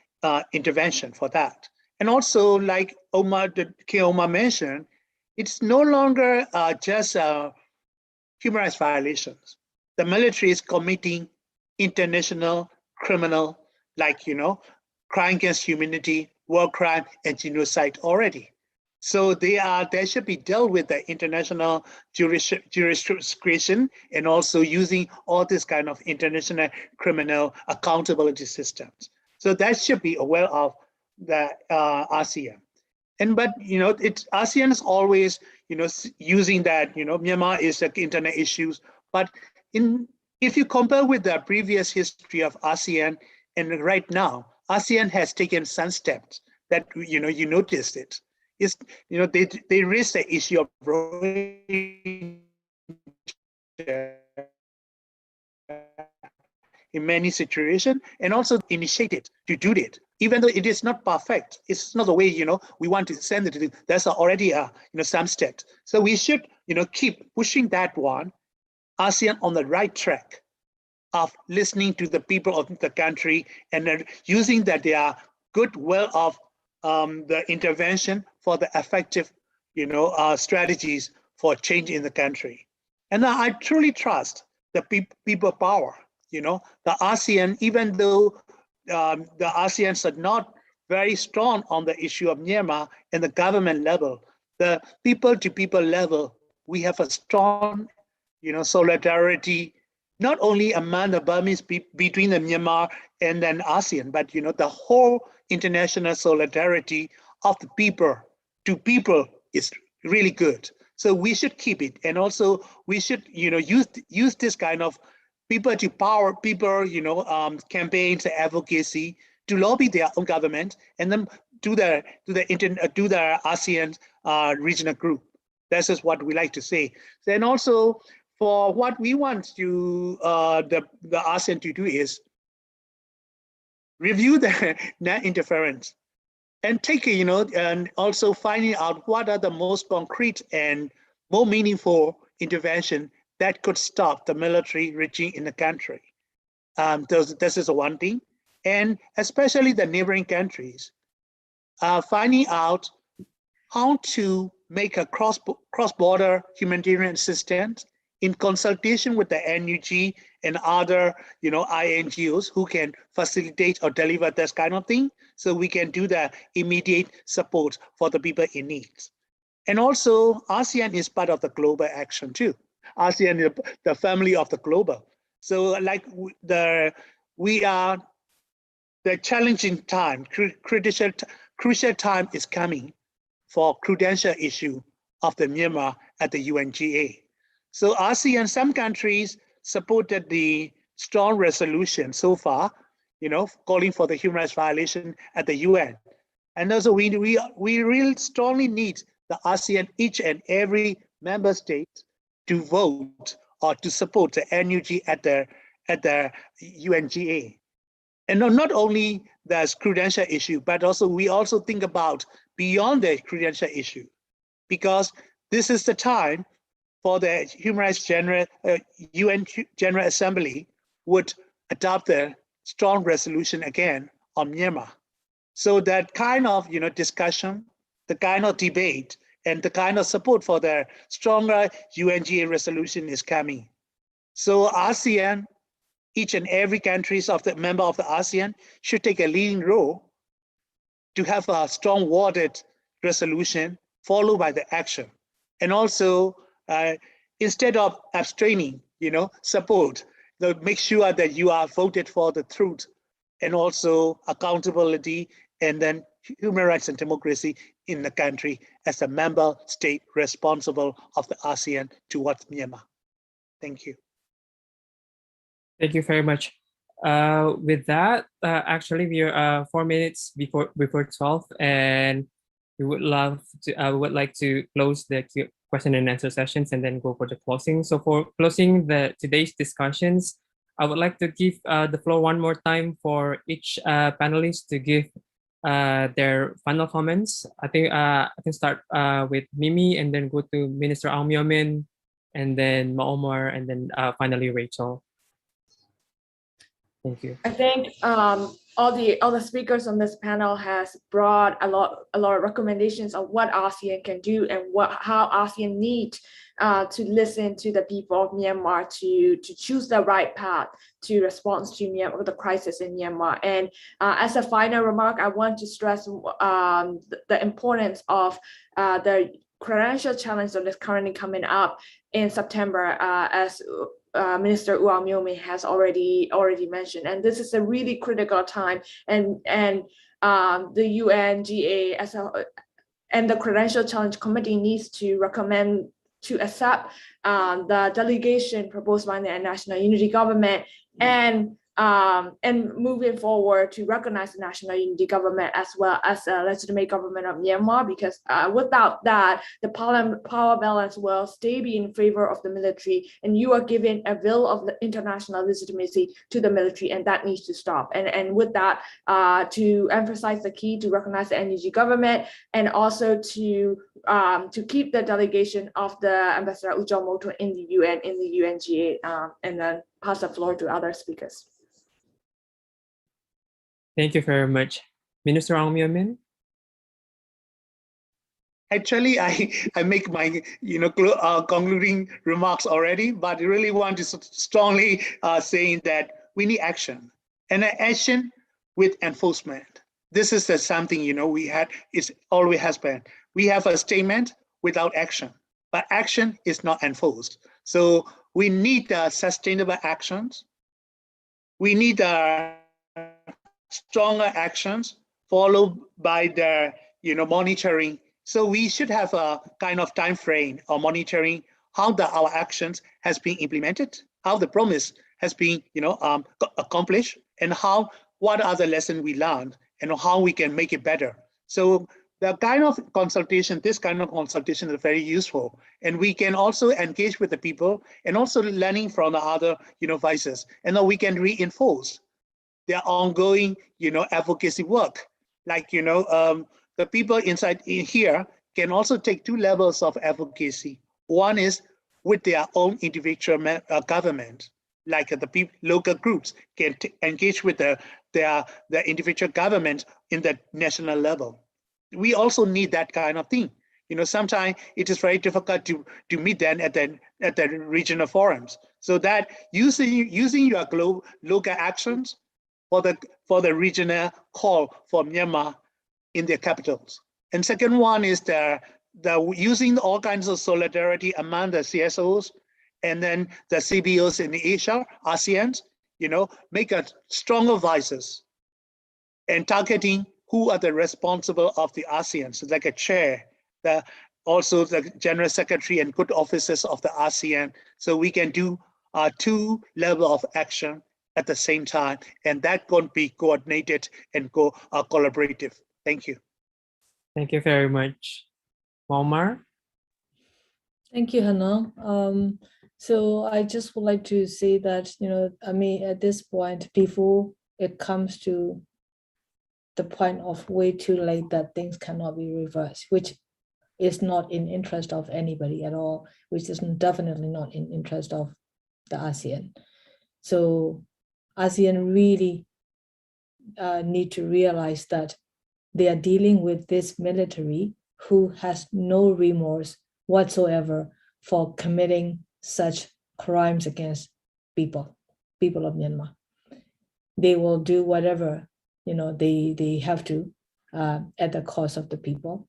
intervention for that. And also, like Ohmar mentioned, it's no longer just human rights violations. The military is committing international criminal, like, crime against humanity, war crime, and genocide already. So they should be dealt with the international jurisdiction and also using all this kind of international criminal accountability systems. So that should be aware of the ASEAN. But ASEAN is always using that Myanmar is the internal issues. But if you compare with the previous history of ASEAN and right now, ASEAN has taken some steps that you noticed it. Is they raised the issue of Rohingya in many situations, and also initiated to do it, even though it is not perfect. It's not the way we want to send it to do. There's already some steps. So we should keep pushing that one, ASEAN on the right track of listening to the people of the country and then using that they are goodwill of the intervention for the effective strategies for change in the country. And I truly trust the people power. The ASEAN, even though the ASEANs are not very strong on the issue of Myanmar and the government level, the people-to-people level, we have a strong, solidarity, not only among the Burmese between the Myanmar and then ASEAN, but the whole international solidarity of the people to people is really good. So we should keep it, and also we should use this kind of people to power people, campaigns, advocacy to lobby their own government, and then do the ASEAN regional group. This is what we like to say. Then also for what we want to the ASEAN to do is review the non-interference and take and also finding out what are the most concrete and more meaningful intervention that could stop the military regime in the country. This is one thing. And especially the neighboring countries, finding out how to make a cross-border humanitarian assistance in consultation with the NUG and other INGOs who can facilitate or deliver this kind of thing, so we can do the immediate support for the people in need. And also ASEAN is part of the global action too. ASEAN is the family of the global. So like the challenging time, crucial time is coming for credential issue of the Myanmar at the UNGA. So ASEAN, some countries supported the strong resolution so far, calling for the human rights violation at the UN. And also we really strongly need the ASEAN, each and every member state to vote or to support the NUG at the UNGA. And not only the credential issue, but also we also think about beyond the credential issue, because this is the time for the Human Rights UN General Assembly would adopt a strong resolution again on Myanmar. So that kind of discussion, the kind of debate, and the kind of support for the stronger UNGA resolution is coming. So ASEAN, each and every countries of the member of the ASEAN should take a leading role to have a strong worded resolution followed by the action. And also instead of abstraining, support, make sure that you are voted for the truth and also accountability and then human rights and democracy in the country as a member state responsible of the ASEAN towards Myanmar. Thank you. Thank you very much. With that, actually, we are 4 minutes before 12, and we would like to close the question and answer sessions and then go for the closing. So for closing today's discussions, I would like to give the floor one more time for each panelist to give their final comments. I think I can start with Mimi and then go to Minister Aung Myo Min, and then Ohmar, and then finally Rachel. Thank you. I think all the speakers on this panel has brought a lot of recommendations of what ASEAN can do and how ASEAN need to listen to the people of Myanmar to choose the right path to respond to Myanmar, the crisis in Myanmar. And as a final remark, I want to stress the importance of the credential challenge that is currently coming up in September, as Minister Aung Myo Min has already mentioned, and this is a really critical time, and the UNGA and the Credential Challenge Committee needs to recommend to accept the delegation proposed by the National Unity Government and moving forward to recognize the National Unity Government as well as a legitimate government of Myanmar, because without that, the power balance will stay be in favor of the military, and you are giving a will of the international legitimacy to the military, and that needs to stop. And with that, to emphasize the key to recognize the NUG government, and also to keep the delegation of the Ambassador Ujjal Moto in the UN, in the UNGA, and then pass the floor to other speakers. Thank you very much. Minister Aung Myo Min? Actually, I make my concluding remarks already, but I really want to strongly saying that we need action, and action with enforcement. This is something it's always has been. We have a statement without action, but action is not enforced. So we need sustainable actions. We need stronger actions followed by the monitoring. So we should have a kind of time frame or monitoring how our actions has been implemented, how the promise has been accomplished, and what are the lessons we learned and how we can make it better. So this kind of consultation is very useful, and we can also engage with the people and also learning from the other voices, and then we can reinforce their ongoing advocacy work. Like the people inside here can also take two levels of advocacy. One is with their own individual government, like the local groups can engage with their individual government in the national level. We also need that kind of thing. Sometimes it is very difficult to meet them at the regional forums. So that using your local actions for the regional call for Myanmar in their capitals. And second one is the using all kinds of solidarity among the CSOs and then the CBOs in Asia, ASEAN, make a stronger voices and targeting who are the responsible of the ASEAN, so like a chair, also the general secretary and good officers of the ASEAN, so we can do two levels of action at the same time, and that can be coordinated and collaborative. Thank you. Thank you very much. Ohmar? Thank you, Hanung. So I just would like to say that, at this point, before it comes to the point of way too late that things cannot be reversed, which is not in interest of anybody at all, which is definitely not in interest of the ASEAN. So ASEAN really need to realize that they are dealing with this military who has no remorse whatsoever for committing such crimes against people of Myanmar. They will do whatever they have to at the cost of the people,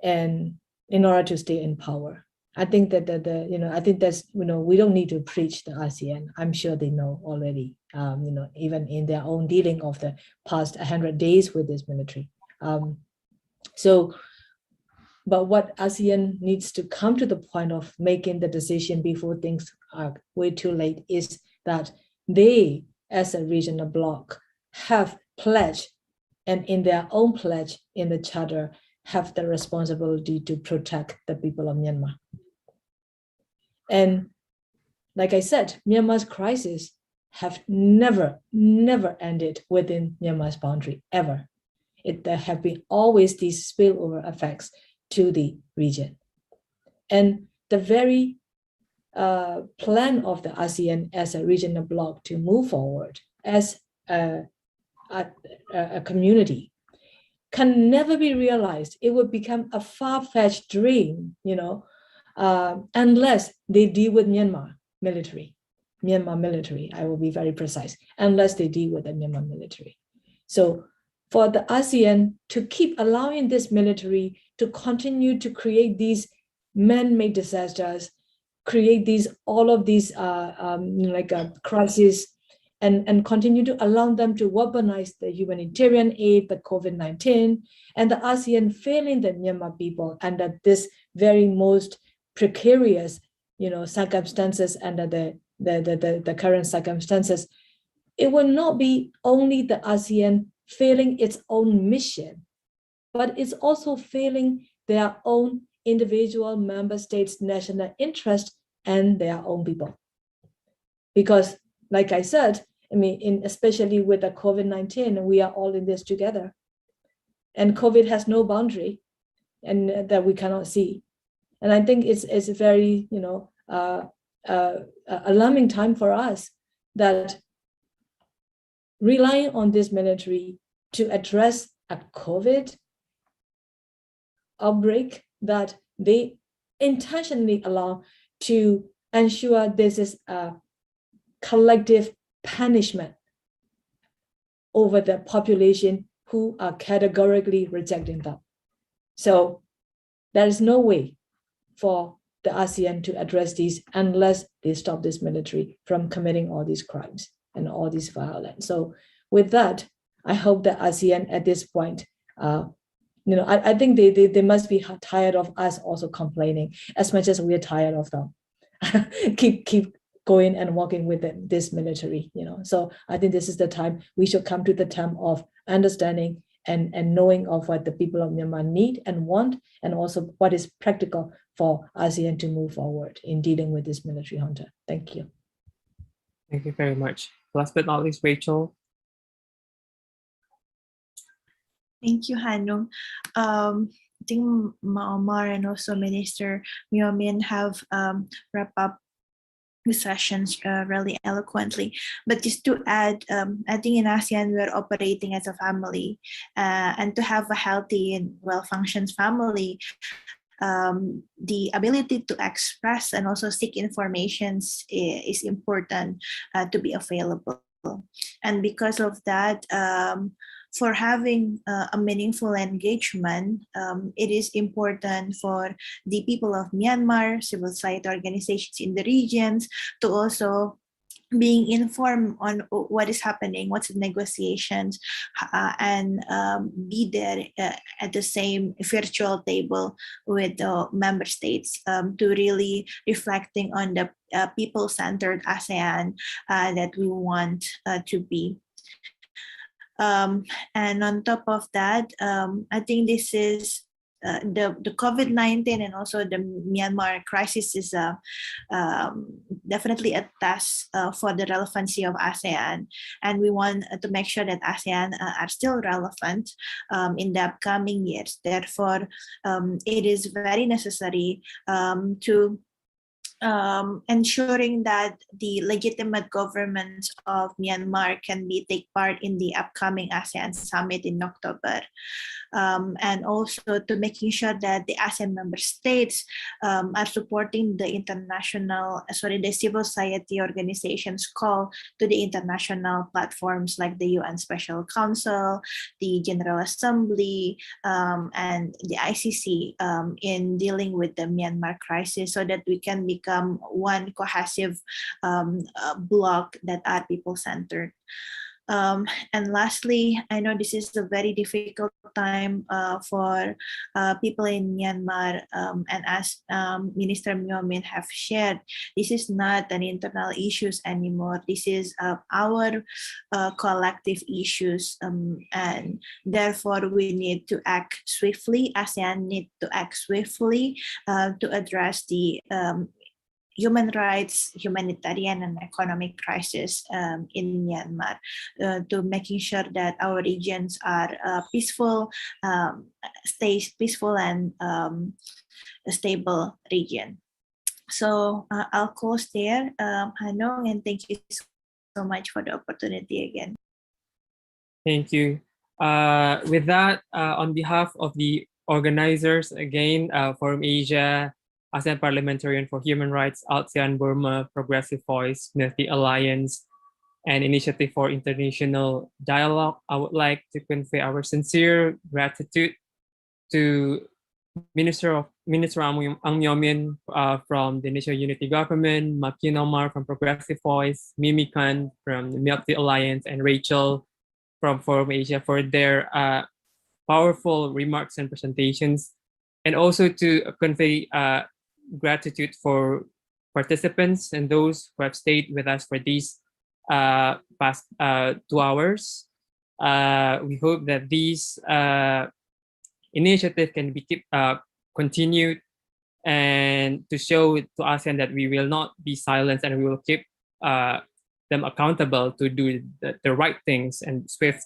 and in order to stay in power. I think that I think that's, we don't need to preach the ASEAN. I'm sure they know already, even in their own dealing of the past 100 days with this military. But what ASEAN needs to come to the point of making the decision before things are way too late is that they, as a regional bloc, have pledged, and in their own pledge in the charter, have the responsibility to protect the people of Myanmar. And like I said, Myanmar's crisis have never ended within Myanmar's boundary, ever. There have been always these spillover effects to the region. And the very plan of the ASEAN as a regional bloc to move forward as a community can never be realized. It would become a far-fetched dream, unless they deal with Myanmar military, I will be very precise, unless they deal with the Myanmar military. So for the ASEAN to keep allowing this military to continue to create these man-made disasters, create all of these crises, and continue to allow them to weaponize the humanitarian aid, the COVID-19, and the ASEAN failing the Myanmar people under this very most precarious, circumstances, under the current circumstances. It will not be only the ASEAN failing its own mission, but it's also failing their own individual member states' national interest and their own people. Because, like I said, especially with the COVID-19, we are all in this together. And COVID has no boundary, and that we cannot see. And I think it's a very, alarming time for us that relying on this military to address a COVID outbreak that they intentionally allow to ensure this is a collective punishment over the population who are categorically rejecting them. So there is no way for the ASEAN to address these unless they stop this military from committing all these crimes and all these violence. So with that, I hope that ASEAN at this point, I think they must be tired of us also complaining as much as we are tired of them. keep going and working with this military, So I think this is the time we should come to the time of understanding and knowing of what the people of Myanmar need and want, and also what is practical for ASEAN to move forward in dealing with this military junta. Thank you. Thank you very much. Last but not least, Rachel. Thank you, Hanung. I think Ohmar and also Minister Myo Min have wrapped up the sessions really eloquently. But just to add, I think in ASEAN we're operating as a family, and to have a healthy and well-functioned family, the ability to express and also seek information is important to be available. And because of that, for having a meaningful engagement, it is important for the people of Myanmar, civil society organizations in the regions, to also being informed on what is happening, what's the negotiations, and be there at the same virtual table with the member states to really reflecting on the people-centered ASEAN that we want to be. And on top of that, I think this is the COVID-19 and also the Myanmar crisis is definitely a test for the relevancy of ASEAN. And we want to make sure that ASEAN are still relevant in the upcoming years. Therefore, it is very necessary to ensuring that the legitimate government of Myanmar can take part in the upcoming ASEAN summit in October. and also to making sure that the ASEAN member states are supporting the the civil society organizations call to the international platforms like the UN Special Council, the General Assembly, and the ICC in dealing with the Myanmar crisis, so that we can become one cohesive bloc that are people-centered. And lastly, I know this is a very difficult time for people in Myanmar, and as Minister Myomin have shared, this is not an internal issues anymore. This is our collective issues, and therefore we need to act swiftly. ASEAN need to act swiftly to address the human rights, humanitarian, and economic crisis in Myanmar, to making sure that our regions are peaceful, stays peaceful and a stable region. So I'll close there, Hanung, and thank you so much for the opportunity again. Thank you. With that, on behalf of the organizers, again, Forum Asia, ASEAN Parliamentarian for Human Rights, ASEAN Burma, Progressive Voice, Military Alliance, and Initiative for International Dialogue, I would like to convey our sincere gratitude to Minister Ang Myomin from the National Unity Government, Makin Ohmar from Progressive Voice, Mimi Khant from the Military Alliance, and Rachel from Forum Asia for their powerful remarks and presentations, and also to convey gratitude for participants and those who have stayed with us for these past 2 hours. We hope that these initiative can be continued, and to show to ASEAN that we will not be silenced and we will keep them accountable to do the right things and swift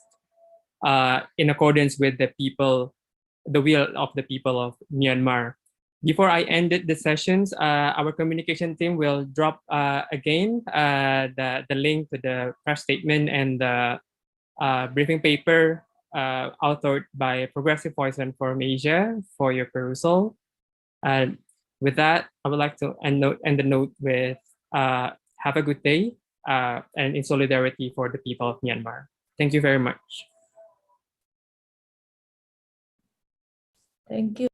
in accordance with the will of the people of Myanmar. Before I ended the sessions, our communication team will drop again the link to the press statement and the briefing paper authored by Progressive Voice and Forum Asia for your perusal. With that, I would like to end the note with have a good day and in solidarity for the people of Myanmar. Thank you very much. Thank you.